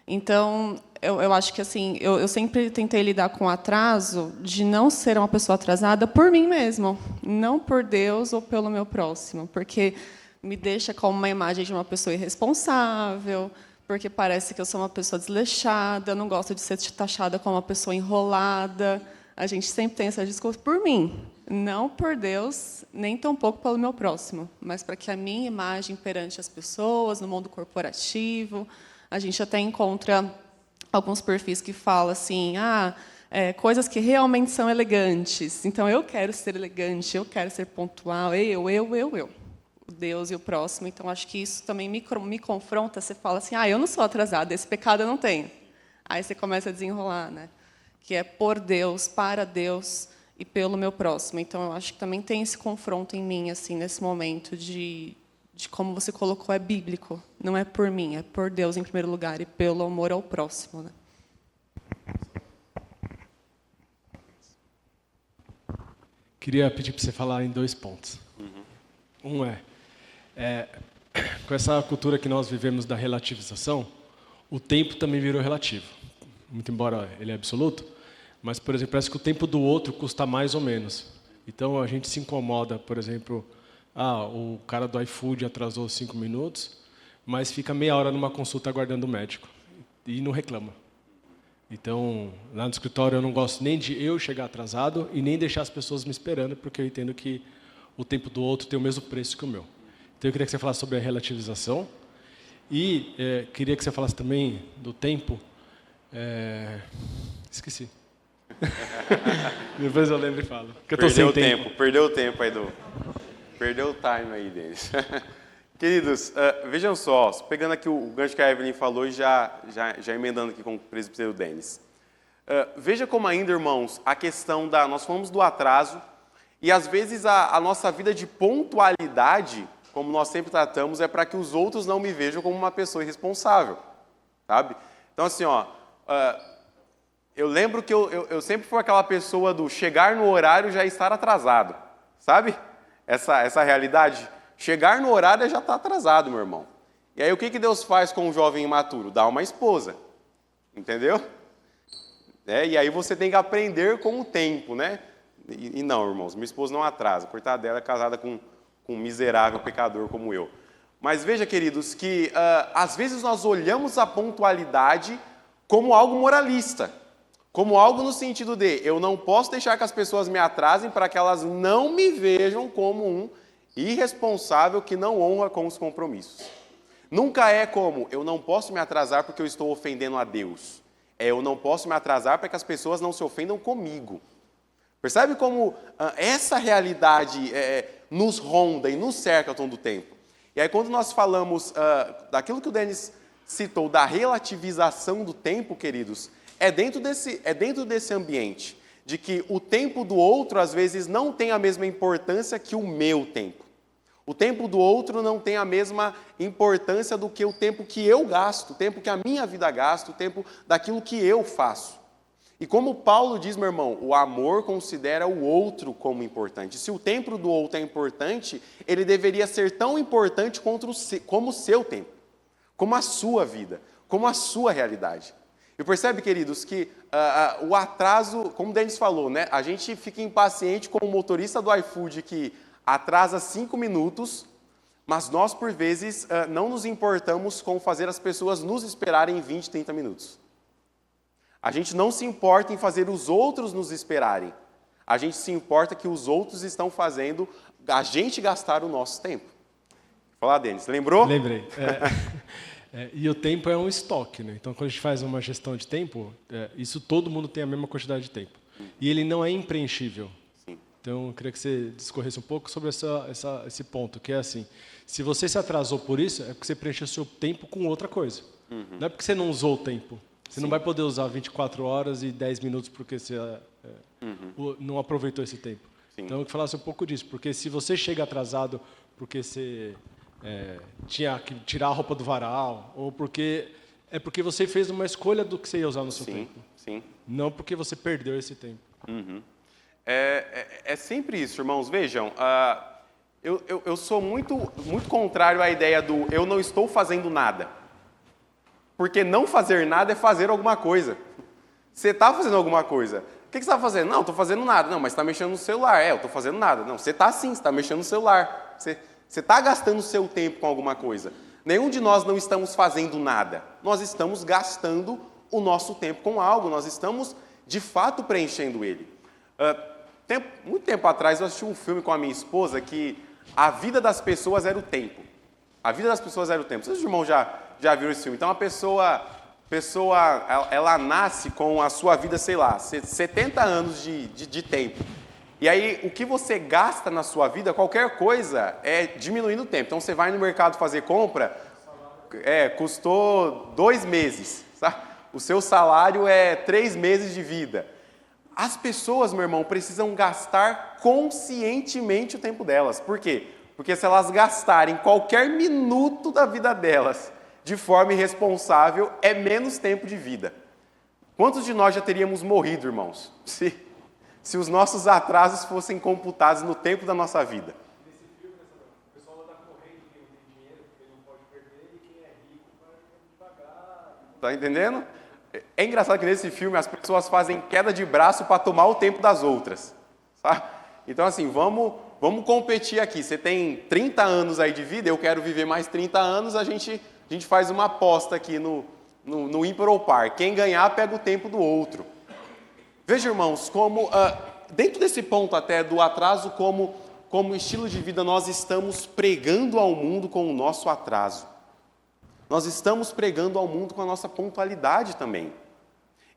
Então, eu acho que assim, eu sempre tentei lidar com o atraso de não ser uma pessoa atrasada por mim mesmo, não por Deus ou pelo meu próximo, porque me deixa como uma imagem de uma pessoa irresponsável, porque parece que eu sou uma pessoa desleixada, eu não gosto de ser taxada como uma pessoa enrolada. A gente sempre tem essa desculpa por mim, não por Deus, nem tampouco pelo meu próximo, mas para que a minha imagem perante as pessoas, no mundo corporativo, a gente até encontra alguns perfis que falam assim, coisas que realmente são elegantes. Então, eu quero ser elegante, eu quero ser pontual, eu. O Deus e o próximo. Então, acho que isso também me confronta. Você fala assim, eu não sou atrasada, esse pecado eu não tenho. Aí você começa a desenrolar, né? Que é por Deus, para Deus e pelo meu próximo. Então, eu acho que também tem esse confronto em mim, assim, nesse momento de como você colocou, é bíblico. Não é por mim, é por Deus em primeiro lugar e pelo amor ao próximo, né? Queria pedir para você falar em 2 pontos. Um com essa cultura que nós vivemos da relativização, o tempo também virou relativo. Muito embora ele é absoluto, mas, por exemplo, parece que o tempo do outro custa mais ou menos. Então, a gente se incomoda, por exemplo, o cara do iFood atrasou 5 minutos, mas fica meia hora numa consulta aguardando o médico e não reclama. Então, lá no escritório eu não gosto nem de eu chegar atrasado e nem deixar as pessoas me esperando, porque eu entendo que o tempo do outro tem o mesmo preço que o meu. Então eu queria que você falasse sobre a relativização e queria que você falasse também do tempo. Esqueci. Depois eu lembro e falo. Que eu tô Perdeu sem o tempo. perdeu o tempo aí, perdeu o time aí, Denis. Queridos, vejam só, pegando aqui o gancho que a Evelyn falou e já emendando aqui com o presbítero Denis. Veja como ainda, irmãos, a questão nós falamos do atraso, e às vezes a nossa vida de pontualidade, como nós sempre tratamos, é para que os outros não me vejam como uma pessoa irresponsável, sabe? Então assim, eu lembro que eu sempre fui aquela pessoa do chegar no horário e já estar atrasado, sabe? Essa realidade. Chegar no horário é já estar atrasado, meu irmão. E aí o que Deus faz com um jovem imaturo? Dá uma esposa, entendeu? E aí você tem que aprender com o tempo, né? E não, irmãos, minha esposa não atrasa. Coitada dela, é casada com um miserável pecador como eu. Mas veja, queridos, que às vezes nós olhamos a pontualidade como algo moralista. Como algo no sentido de, eu não posso deixar que as pessoas me atrasem para que elas não me vejam como um irresponsável que não honra com os compromissos. Nunca é como, eu não posso me atrasar porque eu estou ofendendo a Deus. Eu não posso me atrasar para que as pessoas não se ofendam comigo. Percebe como essa realidade nos ronda e nos cerca ao tom do tempo? E aí quando nós falamos daquilo que o Denis citou, da relativização do tempo, queridos, é dentro desse ambiente, de que o tempo do outro, às vezes, não tem a mesma importância que o meu tempo. O tempo do outro não tem a mesma importância do que o tempo que eu gasto, o tempo que a minha vida gasta, o tempo daquilo que eu faço. E como Paulo diz, meu irmão, o amor considera o outro como importante. Se o tempo do outro é importante, ele deveria ser tão importante como o seu tempo, como a sua vida, como a sua realidade. E percebe, queridos, que o atraso, como o Denis falou, né, a gente fica impaciente com o motorista do iFood que atrasa 5 minutos, mas nós, por vezes, não nos importamos com fazer as pessoas nos esperarem 20, 30 minutos. A gente não se importa em fazer os outros nos esperarem. A gente se importa que os outros estão fazendo a gente gastar o nosso tempo. Fala, Denis, lembrou? Lembrei. E o tempo é um estoque, né? Então, quando a gente faz uma gestão de tempo, isso todo mundo tem a mesma quantidade de tempo. E ele não é impreenchível. Sim. Então, eu queria que você discorresse um pouco sobre esse ponto, que é assim, se você se atrasou por isso, é porque você preencheu o seu tempo com outra coisa. Não é porque você não usou o tempo. Você não vai poder usar 24 horas e 10 minutos porque você não aproveitou esse tempo. Sim. Então, eu queria falar um pouco disso, porque se você chega atrasado porque você tinha que tirar a roupa do varal, ou porque você fez uma escolha do que você ia usar no seu tempo. Sim. Não porque você perdeu esse tempo. É sempre isso, irmãos. Vejam, eu sou muito contrário à ideia do eu não estou fazendo nada. Porque não fazer nada é fazer alguma coisa. Você está fazendo alguma coisa. O que você está fazendo? Não, estou fazendo nada. Não, mas está mexendo no celular. Eu estou fazendo nada. Não, você está sim, você está mexendo no celular. Você está gastando o seu tempo com alguma coisa. Nenhum de nós não estamos fazendo nada. Nós estamos gastando o nosso tempo com algo. Nós estamos, de fato, preenchendo ele. Muito tempo atrás, eu assisti um filme com a minha esposa que a vida das pessoas era o tempo. A vida das pessoas era o tempo. Vocês, irmãos, já viram esse filme? Então, a pessoa ela nasce com a sua vida, sei lá, 70 anos de tempo. E aí, o que você gasta na sua vida, qualquer coisa, é diminuindo o tempo. Então, você vai no mercado fazer compra, custou 2 meses. Sabe? O seu salário é 3 meses de vida. As pessoas, meu irmão, precisam gastar conscientemente o tempo delas. Por quê? Porque se elas gastarem qualquer minuto da vida delas de forma irresponsável, é menos tempo de vida. Quantos de nós já teríamos morrido, irmãos, se os nossos atrasos fossem computados no tempo da nossa vida? Nesse filme, o pessoal está correndo, quem não tem dinheiro, porque não pode perder, e quem é rico vai devagar. Está entendendo? É engraçado que nesse filme as pessoas fazem queda de braço para tomar o tempo das outras. Sabe? Então, assim, vamos competir aqui. Você tem 30 anos aí de vida, eu quero viver mais 30 anos, a gente faz uma aposta aqui no ímpar ou par. Quem ganhar, pega o tempo do outro. Veja, irmãos, como dentro desse ponto até do atraso como como estilo de vida, nós estamos pregando ao mundo com o nosso atraso. Nós estamos pregando ao mundo com a nossa pontualidade também.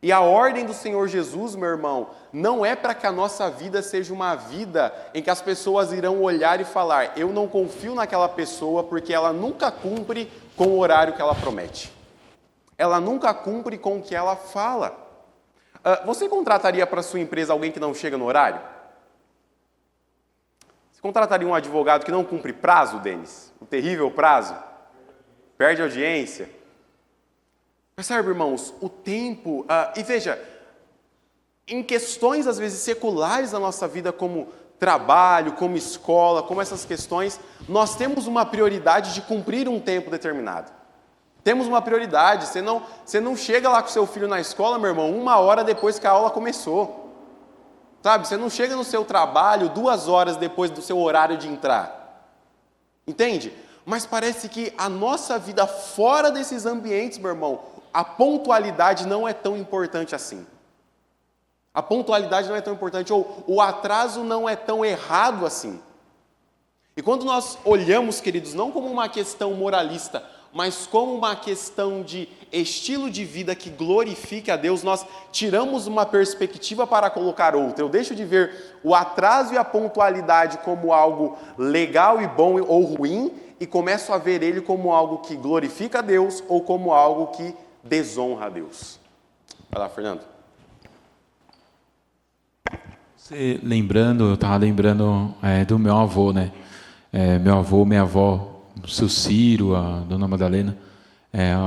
E a ordem do Senhor Jesus, meu irmão, não é para que a nossa vida seja uma vida em que as pessoas irão olhar e falar: eu não confio naquela pessoa porque ela nunca cumpre com o horário que ela promete. Ela nunca cumpre com o que ela fala. Você contrataria para a sua empresa alguém que não chega no horário? Você contrataria um advogado que não cumpre prazo, Denis? O terrível prazo? Perde audiência? Percebe, irmãos, o tempo... e veja, em questões, às vezes, seculares da nossa vida, como trabalho, como escola, como essas questões, nós temos uma prioridade de cumprir um tempo determinado. Temos uma prioridade. Você não chega lá com seu filho na escola, meu irmão, 1 hora depois que a aula começou. Sabe? Você não chega no seu trabalho 2 horas depois do seu horário de entrar. Entende? Mas parece que a nossa vida fora desses ambientes, meu irmão, a pontualidade não é tão importante assim. A pontualidade não é tão importante, ou o atraso não é tão errado assim. E quando nós olhamos, queridos, não como uma questão moralista, mas como uma questão de estilo de vida que glorifique a Deus, nós tiramos uma perspectiva para colocar outra. Eu deixo de ver o atraso e a pontualidade como algo legal e bom ou ruim, e começo a ver ele como algo que glorifica a Deus ou como algo que desonra a Deus. Vai lá, Fernando. Eu estava lembrando do meu avô, né? Meu avô, minha avó, o seu Ciro, a dona Madalena.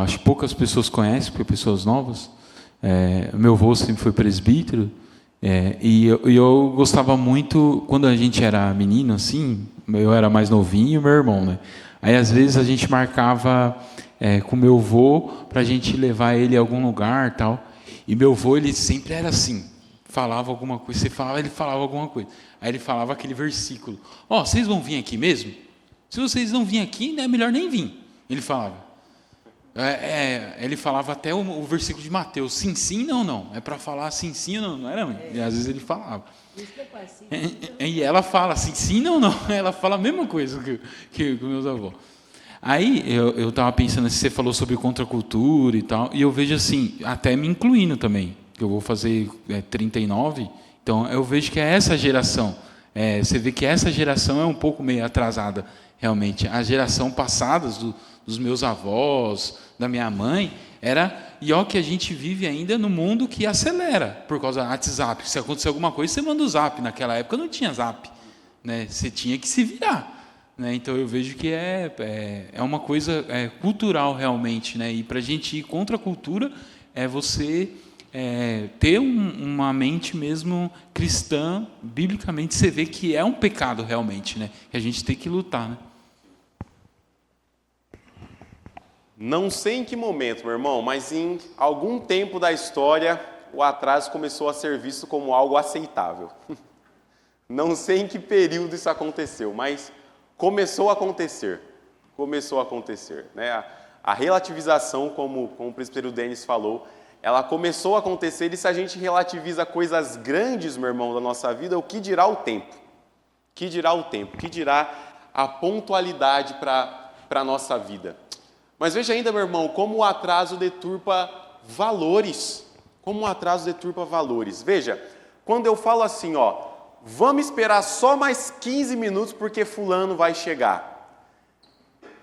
Acho que poucas pessoas conhecem, porque pessoas novas. Meu avô sempre foi presbítero. E eu gostava muito, quando a gente era menino, assim, eu era mais novinho e meu irmão, né? Aí, às vezes, a gente marcava com meu avô para a gente levar ele a algum lugar e tal. E meu avô, ele sempre era assim, falava alguma coisa, você falava, ele falava alguma coisa. Aí ele falava aquele versículo: vocês vão vir aqui mesmo? Se vocês não virem aqui, né, é melhor nem vir. Ele falava. Ele falava até o versículo de Mateus: sim, sim, não, não. É para falar sim, sim, não, não era? E às vezes ele falava. E ela fala sim, sim, não, não. Ela fala a mesma coisa que meus avós. Aí eu estava pensando, se você falou sobre contracultura e tal, e eu vejo assim, até me incluindo também, que eu vou fazer 39, então eu vejo que é essa geração. Você vê que essa geração é um pouco meio atrasada, realmente. A geração passada, dos meus avós, da minha mãe, e ó, que a gente vive ainda no mundo que acelera, por causa do WhatsApp. Se acontecer alguma coisa, você manda o zap. Naquela época não tinha zap, né? Você tinha que se virar, né? Então eu vejo que é uma coisa cultural realmente, né? E para a gente ir contra a cultura, você ter uma mente mesmo cristã, biblicamente, você vê que é um pecado realmente, né? Que a gente tem que lutar, né? Não sei em que momento, meu irmão, mas em algum tempo da história, o atraso começou a ser visto como algo aceitável. Não sei em que período isso aconteceu, mas começou a acontecer. Começou a acontecer, né? A relativização, como o presbítero Denis falou, ela começou a acontecer, e se a gente relativiza coisas grandes, meu irmão, da nossa vida, o que dirá o tempo? O que dirá o tempo? O que dirá a pontualidade para a nossa vida? Mas veja ainda, meu irmão, como o atraso deturpa valores. Como o atraso deturpa valores. Veja, quando eu falo assim, vamos esperar só mais 15 minutos porque fulano vai chegar.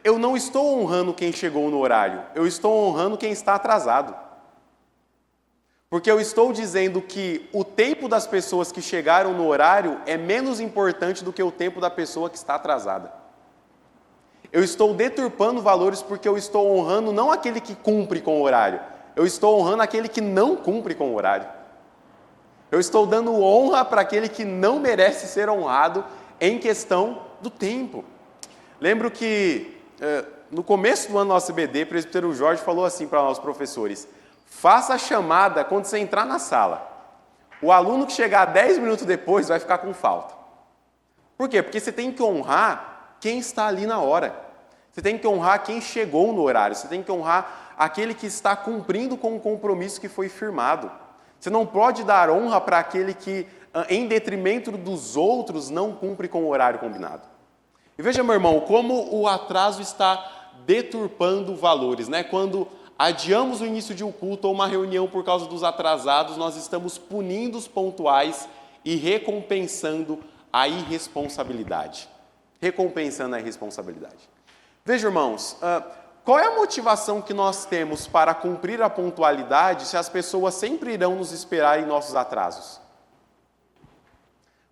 Eu não estou honrando quem chegou no horário, eu estou honrando quem está atrasado. Porque eu estou dizendo que o tempo das pessoas que chegaram no horário é menos importante do que o tempo da pessoa que está atrasada. Eu estou deturpando valores porque eu estou honrando não aquele que cumpre com o horário, eu estou honrando aquele que não cumpre com o horário. Eu estou dando honra para aquele que não merece ser honrado em questão do tempo. Lembro que no começo do ano do nosso EBD, o presbítero Jorge falou assim para nós professores: faça a chamada quando você entrar na sala. O aluno que chegar 10 minutos depois vai ficar com falta. Por quê? Porque você tem que honrar quem está ali na hora. Você tem que honrar quem chegou no horário. Você tem que honrar aquele que está cumprindo com o compromisso que foi firmado. Você não pode dar honra para aquele que em detrimento dos outros, não cumpre com o horário combinado. E veja, meu irmão, como o atraso está deturpando valores, né? Quando adiamos o início de um culto ou uma reunião por causa dos atrasados, nós estamos punindo os pontuais e recompensando a irresponsabilidade. Recompensando a irresponsabilidade. Veja, irmãos, qual é a motivação que nós temos para cumprir a pontualidade se as pessoas sempre irão nos esperar em nossos atrasos?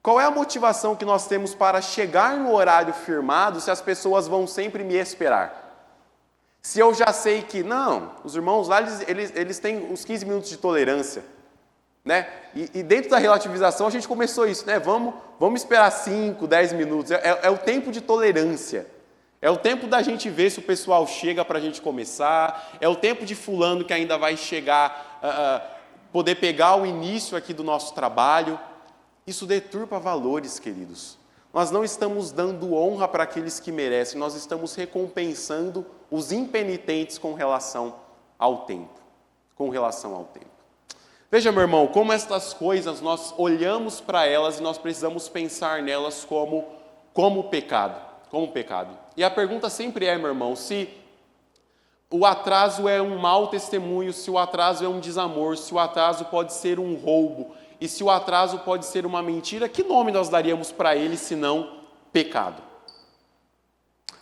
Qual é a motivação que nós temos para chegar no horário firmado se as pessoas vão sempre me esperar? Se eu já sei que, não, os irmãos lá, eles têm uns 15 minutos de tolerância, né? E dentro da relativização a gente começou isso, né? Vamos esperar 5, 10 minutos, é o tempo de tolerância. É o tempo da gente ver se o pessoal chega para a gente começar, é o tempo de fulano que ainda vai chegar, poder pegar o início aqui do nosso trabalho. Isso deturpa valores, queridos. Nós não estamos dando honra para aqueles que merecem, nós estamos recompensando os impenitentes com relação ao tempo. Com relação ao tempo. Veja, meu irmão, como estas coisas, nós olhamos para elas e nós precisamos pensar nelas como pecado. Como pecado. E a pergunta sempre é, meu irmão, se o atraso é um mau testemunho, se o atraso é um desamor, se o atraso pode ser um roubo, e se o atraso pode ser uma mentira, que nome nós daríamos para ele senão pecado?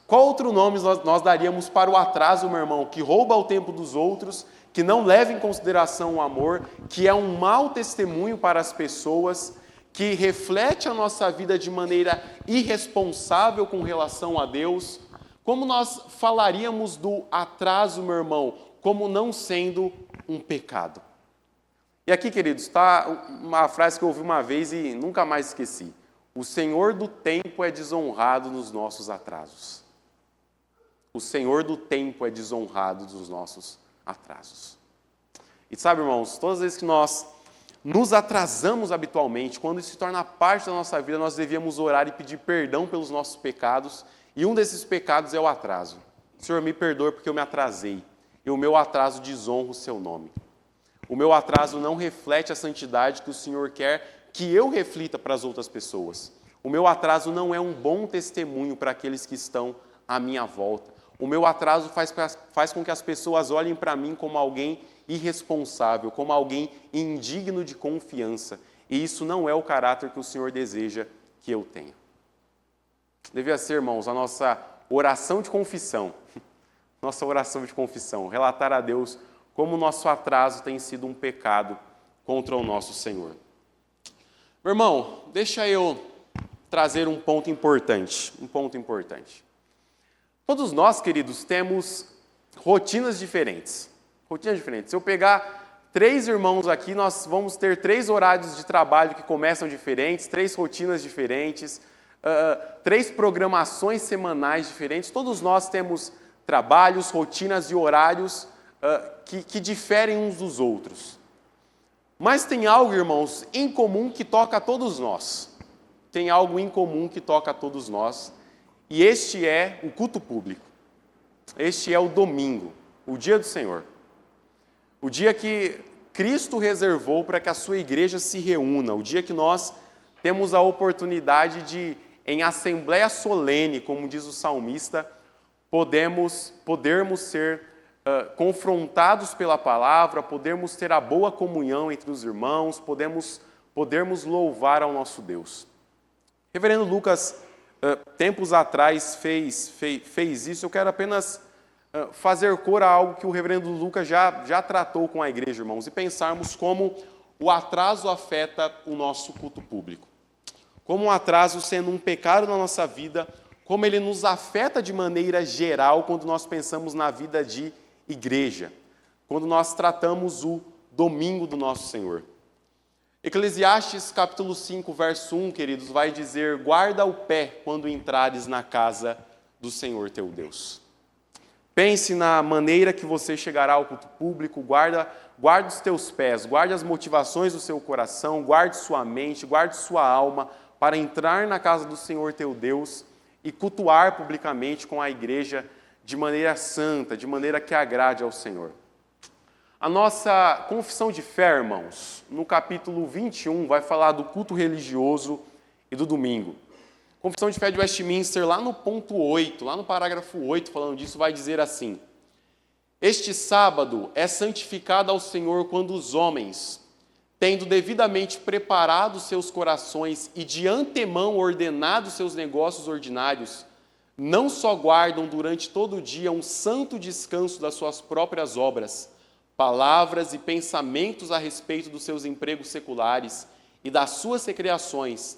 Qual outro nome nós daríamos para o atraso, meu irmão, que rouba o tempo dos outros, que não leva em consideração o amor, que é um mau testemunho para as pessoas, que reflete a nossa vida de maneira irresponsável com relação a Deus? Como nós falaríamos do atraso, meu irmão, como não sendo um pecado? E aqui, queridos, está uma frase que eu ouvi uma vez e nunca mais esqueci. O Senhor do tempo é desonrado nos nossos atrasos. O Senhor do tempo é desonrado nos nossos atrasos. E sabe, irmãos, todas as vezes que nós nos atrasamos habitualmente, quando isso se torna parte da nossa vida, nós devíamos orar e pedir perdão pelos nossos pecados, e um desses pecados é o atraso. Senhor, me perdoe porque eu me atrasei, e o meu atraso desonra o seu nome. O meu atraso não reflete a santidade que o Senhor quer que eu reflita para as outras pessoas. O meu atraso não é um bom testemunho para aqueles que estão à minha volta. O meu atraso faz com que as pessoas olhem para mim como alguém irresponsável, como alguém indigno de confiança. E isso não é o caráter que o Senhor deseja que eu tenha. Devia ser, irmãos, a nossa oração de confissão. Nossa oração de confissão. Relatar a Deus como o nosso atraso tem sido um pecado contra o nosso Senhor. Meu irmão, deixa eu trazer um ponto importante. Um ponto importante. Todos nós, queridos, temos rotinas diferentes. Rotinas diferentes. Se eu pegar 3 irmãos aqui, nós vamos ter 3 horários de trabalho que começam diferentes, 3 rotinas diferentes, 3 programações semanais diferentes. Todos nós temos trabalhos, rotinas e horários que diferem uns dos outros. Mas tem algo, irmãos, em comum que toca a todos nós. Tem algo em comum que toca a todos nós. E este é o culto público. Este é o domingo, o dia do Senhor. O dia que Cristo reservou para que a sua igreja se reúna. O dia que nós temos a oportunidade de, em assembleia solene, como diz o salmista, podermos ser confrontados pela palavra, podermos ter a boa comunhão entre os irmãos, podermos louvar ao nosso Deus. Reverendo Lucas, tempos atrás, fez isso. Eu quero apenas fazer cor a algo que o reverendo Lucas já tratou com a igreja, irmãos, e pensarmos como o atraso afeta o nosso culto público. Como o atraso, sendo um pecado na nossa vida, como ele nos afeta de maneira geral quando nós pensamos na vida de igreja, quando nós tratamos o domingo do nosso Senhor. Eclesiastes capítulo 5, verso 1, queridos, vai dizer: guarda o pé quando entrares na casa do Senhor teu Deus. Pense na maneira que você chegará ao culto público, guarda os teus pés, guarde as motivações do seu coração, guarde sua mente, guarde sua alma para entrar na casa do Senhor teu Deus e cultuar publicamente com a igreja de maneira santa, de maneira que agrade ao Senhor. A nossa confissão de fé, irmãos, no capítulo 21, vai falar do culto religioso e do domingo. Confissão de fé de Westminster, lá no ponto 8, lá no parágrafo 8, falando disso, vai dizer assim: este sábado é santificado ao Senhor quando os homens, tendo devidamente preparado seus corações e de antemão ordenado seus negócios ordinários, não só guardam durante todo o dia um santo descanso das suas próprias obras, palavras e pensamentos a respeito dos seus empregos seculares e das suas recreações,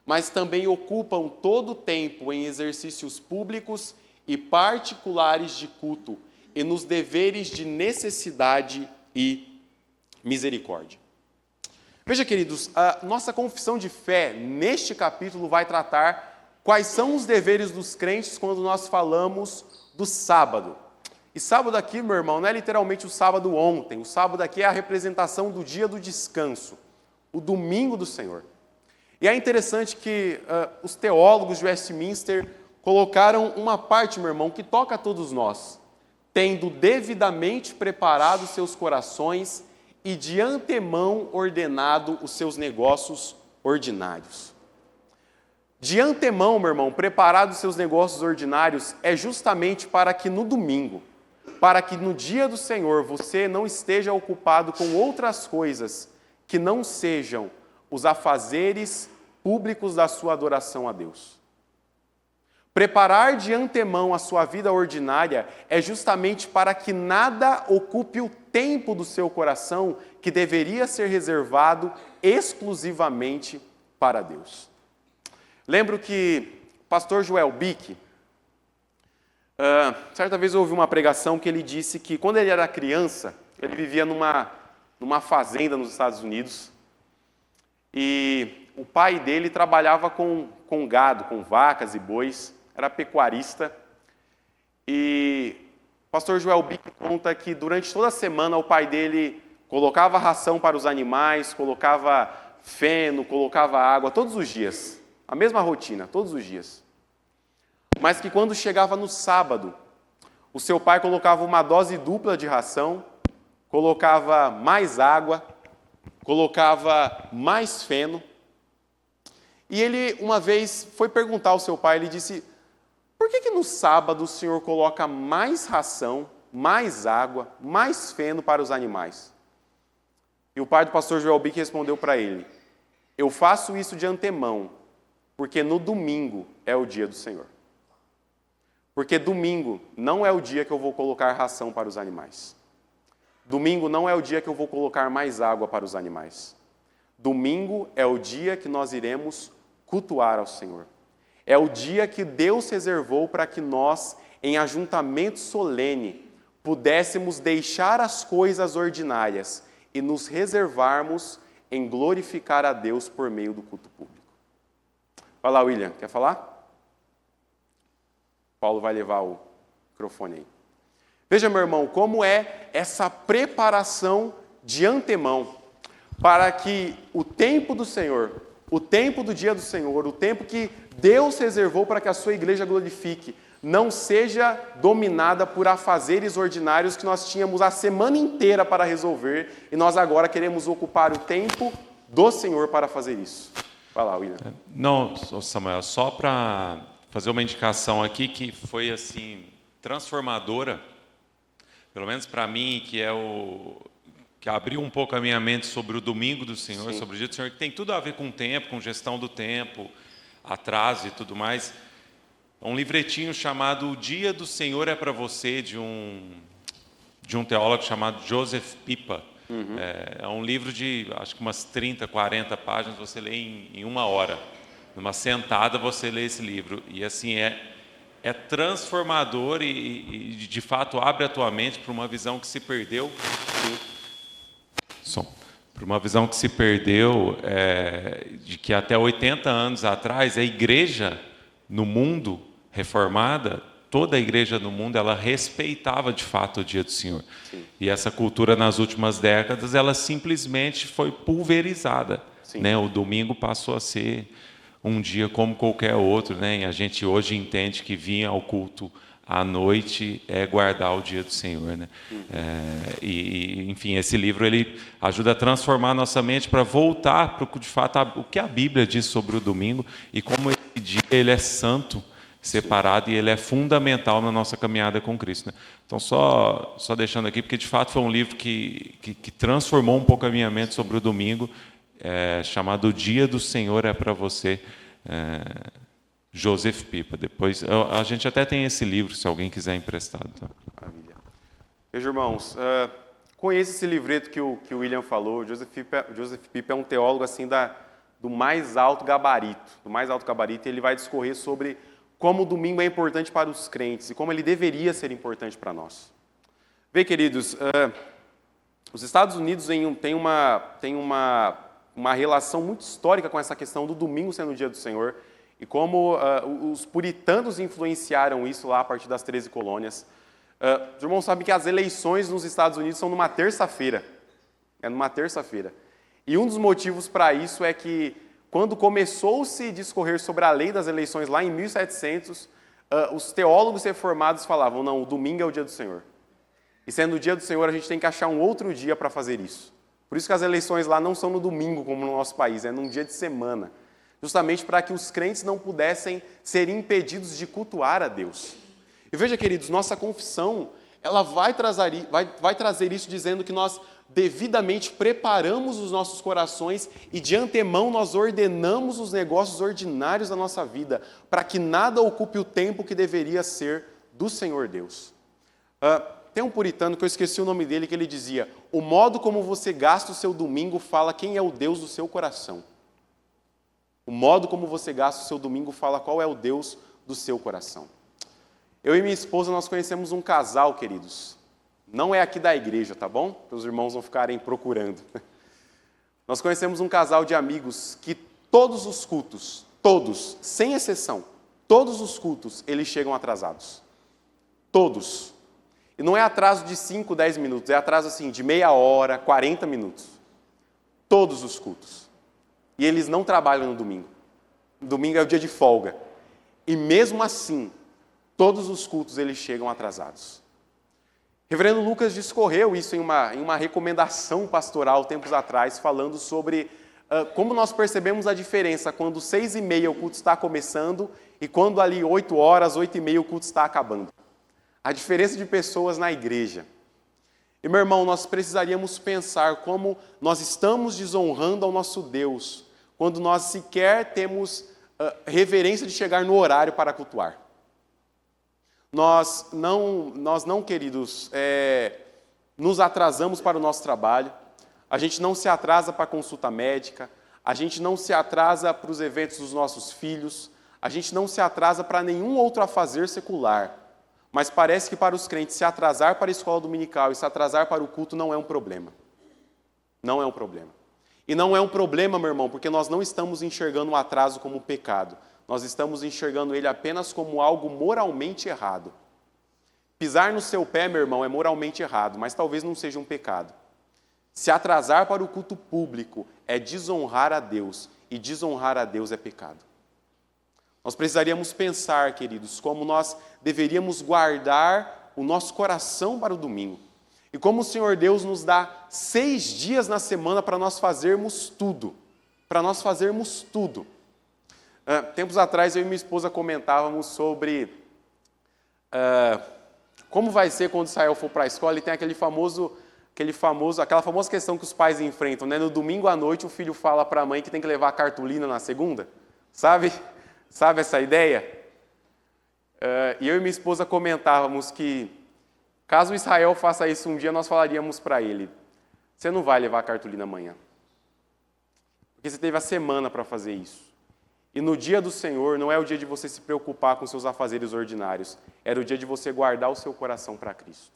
mas também ocupam todo o tempo em exercícios públicos e particulares de culto e nos deveres de necessidade e misericórdia. Veja, queridos, a nossa confissão de fé neste capítulo vai tratar quais são os deveres dos crentes quando nós falamos do sábado. E sábado aqui, meu irmão, não é literalmente o sábado ontem. O sábado aqui é a representação do dia do descanso, o domingo do Senhor. E é interessante que os teólogos de Westminster colocaram uma parte, meu irmão, que toca a todos nós, tendo devidamente preparado seus corações e de antemão ordenado os seus negócios ordinários. De antemão, meu irmão, preparado os seus negócios ordinários é justamente para que no domingo, para que no dia do Senhor você não esteja ocupado com outras coisas que não sejam os afazeres públicos da sua adoração a Deus. Preparar de antemão a sua vida ordinária é justamente para que nada ocupe o tempo do seu coração que deveria ser reservado exclusivamente para Deus. Lembro que o pastor Joel Bick, certa vez eu ouvi uma pregação que ele disse que quando ele era criança, ele vivia numa fazenda nos Estados Unidos e o pai dele trabalhava com gado, com vacas e bois, era pecuarista. E o pastor Joel Bick conta que durante toda a semana o pai dele colocava ração para os animais, colocava feno, colocava água, todos os dias. A mesma rotina, todos os dias. Mas que quando chegava no sábado, o seu pai colocava uma dose dupla de ração, colocava mais água, colocava mais feno. E ele, uma vez, foi perguntar ao seu pai, ele disse: por que no sábado o senhor coloca mais ração, mais água, mais feno para os animais? E o pai do pastor Joel Bick respondeu para ele: eu faço isso de antemão, porque no domingo é o dia do Senhor. Porque domingo não é o dia que eu vou colocar ração para os animais. Domingo não é o dia que eu vou colocar mais água para os animais. Domingo é o dia que nós iremos cultuar ao Senhor. É o dia que Deus reservou para que nós, em ajuntamento solene, pudéssemos deixar as coisas ordinárias e nos reservarmos em glorificar a Deus por meio do culto público. Vai lá, William, quer falar? Paulo vai levar o microfone aí. Veja, meu irmão, como é essa preparação de antemão para que o tempo do Senhor, o tempo do dia do Senhor, o tempo que Deus reservou para que a sua igreja glorifique, não seja dominada por afazeres ordinários que nós tínhamos a semana inteira para resolver e nós agora queremos ocupar o tempo do Senhor para fazer isso. Vai lá, William. Não, Samuel, só para fazer uma indicação aqui que foi assim transformadora, pelo menos para mim, que abriu um pouco a minha mente sobre o domingo do Senhor, sim, sobre o dia do Senhor, que tem tudo a ver com o tempo, com gestão do tempo, atraso e tudo mais. Um livretinho chamado O Dia do Senhor é para Você, de um teólogo chamado Joseph Pipa. Uhum. É um livro de, acho que umas 30, 40 páginas, você lê em uma hora. Numa sentada você lê esse livro. E assim, é transformador e de fato abre a tua mente para uma visão que se perdeu. Para uma visão que se perdeu de que até 80 anos atrás a igreja no mundo reformada, toda a igreja no mundo, ela respeitava de fato o dia do Senhor. Sim. E essa cultura nas últimas décadas, ela simplesmente foi pulverizada. Né? O domingo passou a ser um dia como qualquer outro, né? E a gente hoje entende que vir ao culto à noite é guardar o dia do Senhor, né? Enfim, esse livro ele ajuda a transformar a nossa mente para voltar para de fato o que a Bíblia diz sobre o domingo e como esse dia ele é santo, separado e ele é fundamental na nossa caminhada com Cristo, né? Então só deixando aqui porque de fato foi um livro que transformou um pouco a minha mente sobre o domingo, chamado O Dia do Senhor é para você. Joseph Pipa. Depois, a gente até tem esse livro, se alguém quiser emprestado. Tá? Maravilha. Meus irmãos, conheço esse livreto que o William falou. Joseph Pipa é um teólogo assim do mais alto gabarito. E ele vai discorrer sobre como o domingo é importante para os crentes e como ele deveria ser importante para nós. Vê, queridos, os Estados Unidos têm uma relação muito histórica com essa questão do domingo sendo o dia do Senhor. E como os puritanos influenciaram isso lá a partir das 13 colônias. Os irmãos sabem que as eleições nos Estados Unidos são numa terça-feira. É numa terça-feira. E um dos motivos para isso é que, quando começou-se a discorrer sobre a lei das eleições lá em 1700, os teólogos reformados falavam, não, o domingo é o dia do Senhor. E sendo o dia do Senhor, a gente tem que achar um outro dia para fazer isso. Por isso que as eleições lá não são no domingo, como no nosso país, é num dia de semana. Justamente para que os crentes não pudessem ser impedidos de cultuar a Deus. E veja, queridos, nossa confissão, ela vai trazer isso dizendo que nós devidamente preparamos os nossos corações e de antemão nós ordenamos os negócios ordinários da nossa vida, para que nada ocupe o tempo que deveria ser do Senhor Deus. Tem um puritano que eu esqueci o nome dele, que ele dizia, o modo como você gasta o seu domingo fala quem é o Deus do seu coração. O modo como você gasta o seu domingo fala qual é o Deus do seu coração. Eu e minha esposa, nós conhecemos um casal, queridos. Não é aqui da igreja, tá bom? Para os irmãos não ficarem procurando. Nós conhecemos um casal de amigos que todos os cultos, todos, sem exceção, todos os cultos, eles chegam atrasados. Todos. E não é atraso de 5, 10 minutos, é atraso assim, de meia hora, 40 minutos. Todos os cultos. E eles não trabalham no domingo. Domingo é o dia de folga. E mesmo assim, todos os cultos eles chegam atrasados. Reverendo Lucas discorreu isso em uma recomendação pastoral tempos atrás, falando sobre como nós percebemos a diferença quando 6h30 o culto está começando e quando ali 8 horas, 8h30 o culto está acabando. A diferença de pessoas na igreja. E, meu irmão, nós precisaríamos pensar como nós estamos desonrando ao nosso Deus quando nós sequer temos reverência de chegar no horário para cultuar. Nós não, queridos, nos atrasamos para o nosso trabalho, a gente não se atrasa para a consulta médica, a gente não se atrasa para os eventos dos nossos filhos, a gente não se atrasa para nenhum outro afazer secular. Mas parece que para os crentes se atrasar para a escola dominical e se atrasar para o culto não é um problema. Não é um problema. E não é um problema, meu irmão, porque nós não estamos enxergando o atraso como pecado. Nós estamos enxergando ele apenas como algo moralmente errado. Pisar no seu pé, meu irmão, é moralmente errado, mas talvez não seja um pecado. Se atrasar para o culto público é desonrar a Deus, e desonrar a Deus é pecado. Nós precisaríamos pensar, queridos, como nós deveríamos guardar o nosso coração para o domingo. E como o Senhor Deus nos dá 6 dias na semana para nós fazermos tudo. Para nós fazermos tudo. Tempos atrás, eu e minha esposa comentávamos sobre como vai ser quando Israel for para a escola, e tem aquela famosa questão que os pais enfrentam, né? No domingo à noite, o filho fala para a mãe que tem que levar a cartolina na segunda. Sabe essa ideia? E eu e minha esposa comentávamos que, caso o Israel faça isso um dia, nós falaríamos para ele, você não vai levar a cartolina amanhã. Porque você teve a semana para fazer isso. E no dia do Senhor, não é o dia de você se preocupar com seus afazeres ordinários, era o dia de você guardar o seu coração para Cristo.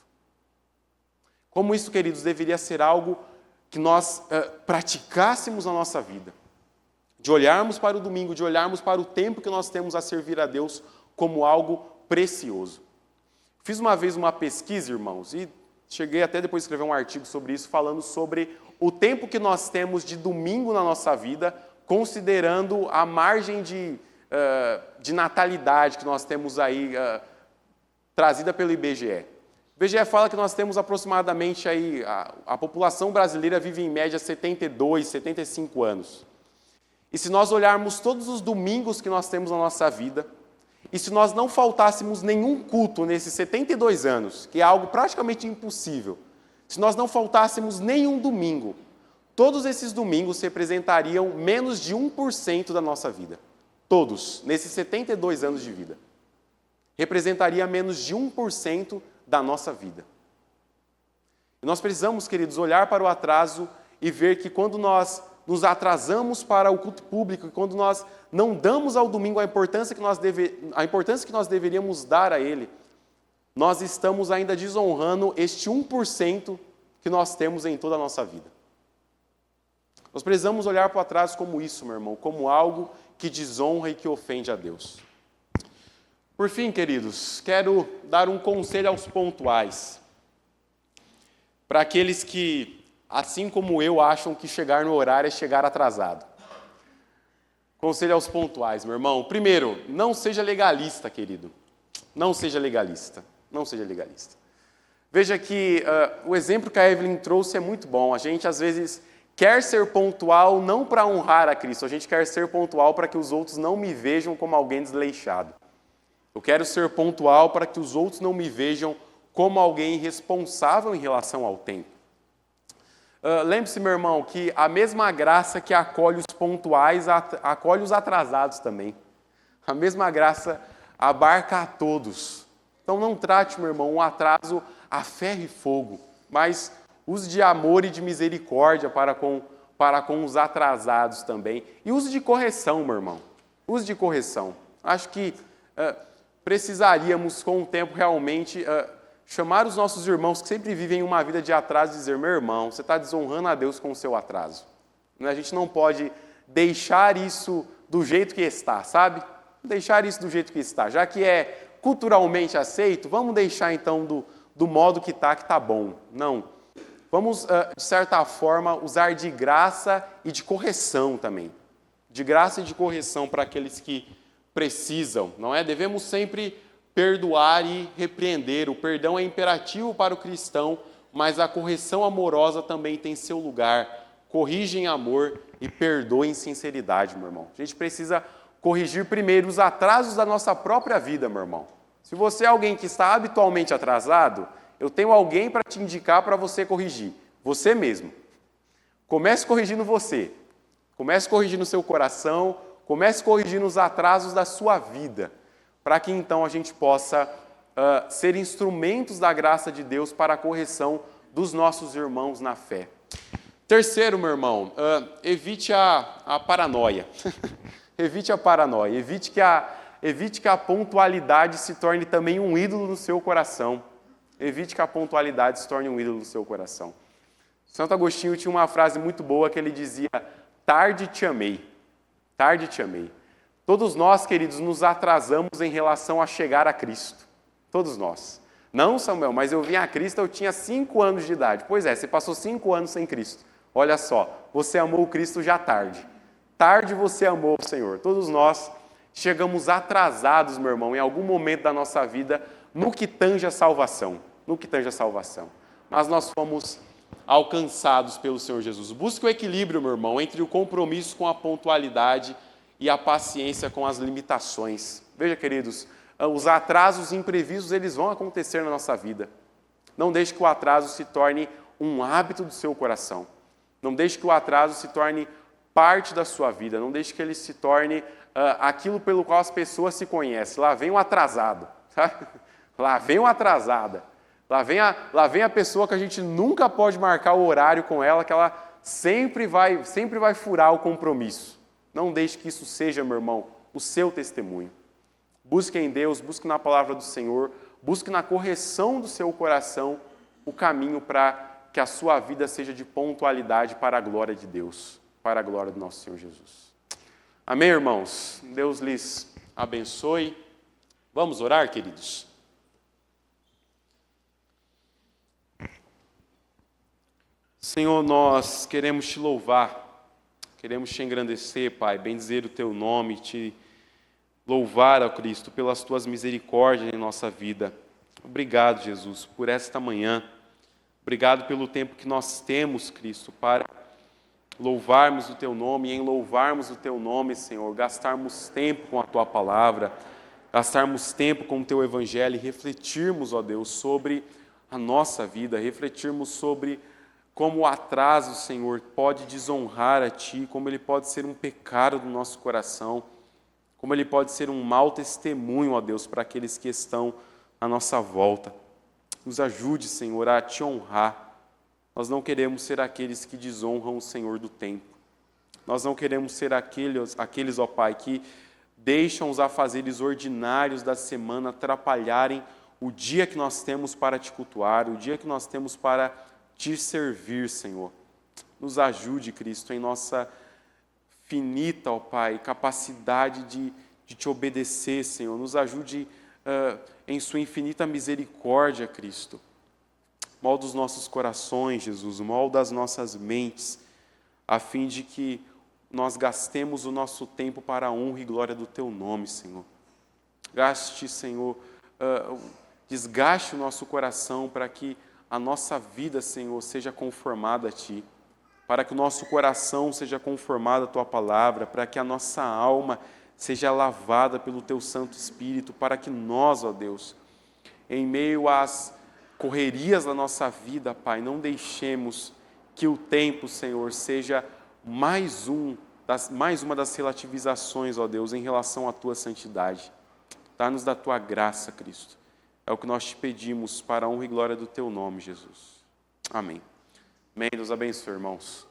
Como isso, queridos, deveria ser algo que nós praticássemos na nossa vida. De olharmos para o domingo, de olharmos para o tempo que nós temos a servir a Deus como algo precioso. Fiz uma vez uma pesquisa, irmãos, e cheguei até depois a escrever um artigo sobre isso, falando sobre o tempo que nós temos de domingo na nossa vida, considerando a margem de natalidade que nós temos aí, trazida pelo IBGE. O IBGE fala que nós temos aproximadamente aí, a população brasileira vive em média 72, 75 anos. E se nós olharmos todos os domingos que nós temos na nossa vida, e se nós não faltássemos nenhum culto nesses 72 anos, que é algo praticamente impossível, se nós não faltássemos nenhum domingo, todos esses domingos representariam menos de 1% da nossa vida. Todos, nesses 72 anos de vida. Representaria menos de 1% da nossa vida. E nós precisamos, queridos, olhar para o atraso e ver que quando nós nos atrasamos para o culto público, e quando nós não damos ao domingo a importância que nós deveríamos dar a ele, nós estamos ainda desonrando este 1% que nós temos em toda a nossa vida. Nós precisamos olhar para o atraso como isso, meu irmão, como algo que desonra e que ofende a Deus. Por fim, queridos, quero dar um conselho aos pontuais. Para aqueles que, assim como eu, acham que chegar no horário é chegar atrasado. Conselho aos pontuais, meu irmão. Primeiro, não seja legalista, querido. Não seja legalista. Não seja legalista. Veja que o exemplo que a Evelyn trouxe é muito bom. A gente, às vezes, quer ser pontual não para honrar a Cristo. A gente quer ser pontual para que os outros não me vejam como alguém desleixado. Eu quero ser pontual para que os outros não me vejam como alguém irresponsável em relação ao tempo. Lembre-se, meu irmão, que a mesma graça que acolhe os pontuais, acolhe os atrasados também. A mesma graça abarca a todos. Então não trate, meu irmão, um atraso a ferro e fogo, mas use de amor e de misericórdia para com os atrasados também. E use de correção, meu irmão. Use de correção. Acho que precisaríamos, com o tempo, realmente chamar os nossos irmãos que sempre vivem uma vida de atraso e dizer: meu irmão, você está desonrando a Deus com o seu atraso. A gente não pode deixar isso do jeito que está, sabe? Deixar isso do jeito que está. Já que é culturalmente aceito, vamos deixar então do modo que está bom. Não. Vamos, de certa forma, usar de graça e de correção também. De graça e de correção para aqueles que precisam, não é? Devemos sempre perdoar e repreender. O perdão é imperativo para o cristão, mas a correção amorosa também tem seu lugar. Corrige em amor e perdoe em sinceridade, meu irmão. A gente precisa corrigir primeiro os atrasos da nossa própria vida, meu irmão. Se você é alguém que está habitualmente atrasado, eu tenho alguém para te indicar para você corrigir. Você mesmo. Comece corrigindo você. Comece corrigindo o seu coração. Comece corrigindo os atrasos da sua vida, para que então a gente possa ser instrumentos da graça de Deus para a correção dos nossos irmãos na fé. Terceiro, meu irmão, evite a paranoia. Evite a paranoia. Evite que a pontualidade se torne também um ídolo no seu coração. Evite que a pontualidade se torne um ídolo no seu coração. Santo Agostinho tinha uma frase muito boa que ele dizia: tarde te amei. Tarde te amei. Todos nós, queridos, nos atrasamos em relação a chegar a Cristo. Todos nós. Não, Samuel, mas eu vim a Cristo, eu tinha 5 anos de idade. Pois é, você passou 5 anos sem Cristo. Olha só, você amou o Cristo já tarde. Tarde você amou o Senhor. Todos nós chegamos atrasados, meu irmão, em algum momento da nossa vida, no que tange a salvação. No que tange a salvação. Mas nós fomos alcançados pelo Senhor Jesus. Busque o equilíbrio, meu irmão, entre o compromisso com a pontualidade e a paciência com as limitações. Veja, queridos, os atrasos imprevistos, eles vão acontecer na nossa vida. Não deixe que o atraso se torne um hábito do seu coração. Não deixe que o atraso se torne parte da sua vida. Não deixe que ele se torne aquilo pelo qual as pessoas se conhecem. Lá vem um atrasado. Sabe? Lá vem uma atrasada. Lá vem a pessoa que a gente nunca pode marcar o horário com ela, que ela sempre vai furar o compromisso. Não deixe que isso seja, meu irmão, o seu testemunho. Busque em Deus, busque na palavra do Senhor, busque na correção do seu coração o caminho para que a sua vida seja de pontualidade para a glória de Deus, para a glória do nosso Senhor Jesus. Amém, irmãos? Deus lhes abençoe. Vamos orar, queridos? Senhor, nós queremos te louvar, queremos te engrandecer, Pai, bendizer o teu nome, te louvar, ó Cristo, pelas tuas misericórdias em nossa vida. Obrigado, Jesus, por esta manhã. Obrigado pelo tempo que nós temos, Cristo, para louvarmos o Teu nome e em louvarmos o Teu nome, Senhor, gastarmos tempo com a Tua palavra, gastarmos tempo com o Teu Evangelho e refletirmos, ó Deus, sobre a nossa vida, refletirmos sobre como o atraso, Senhor, pode desonrar a Ti, como ele pode ser um pecado do nosso coração, como ele pode ser um mau testemunho, ó Deus, para aqueles que estão à nossa volta. Nos ajude, Senhor, a Te honrar. Nós não queremos ser aqueles que desonram o Senhor do tempo. Nós não queremos ser aqueles, ó Pai, que deixam os afazeres ordinários da semana atrapalharem o dia que nós temos para Te cultuar, o dia que nós temos para Te servir, Senhor. Nos ajude, Cristo, em nossa finita, ó Pai, capacidade de Te obedecer, Senhor. Nos ajude em Sua infinita misericórdia, Cristo. Molda os nossos corações, Jesus, molda as nossas mentes, a fim de que nós gastemos o nosso tempo para a honra e glória do Teu nome, Senhor. Gaste, Senhor, desgaste o nosso coração para que a nossa vida, Senhor, seja conformada a Ti, para que o nosso coração seja conformado à Tua palavra, para que a nossa alma seja lavada pelo Teu Santo Espírito, para que nós, ó Deus, em meio às correrias da nossa vida, Pai, não deixemos que o tempo, Senhor, seja mais uma das relativizações, ó Deus, em relação à Tua santidade. Dá-nos da Tua graça, Cristo. É o que nós Te pedimos para a honra e glória do Teu nome, Jesus. Amém. Amém. Deus abençoe, irmãos.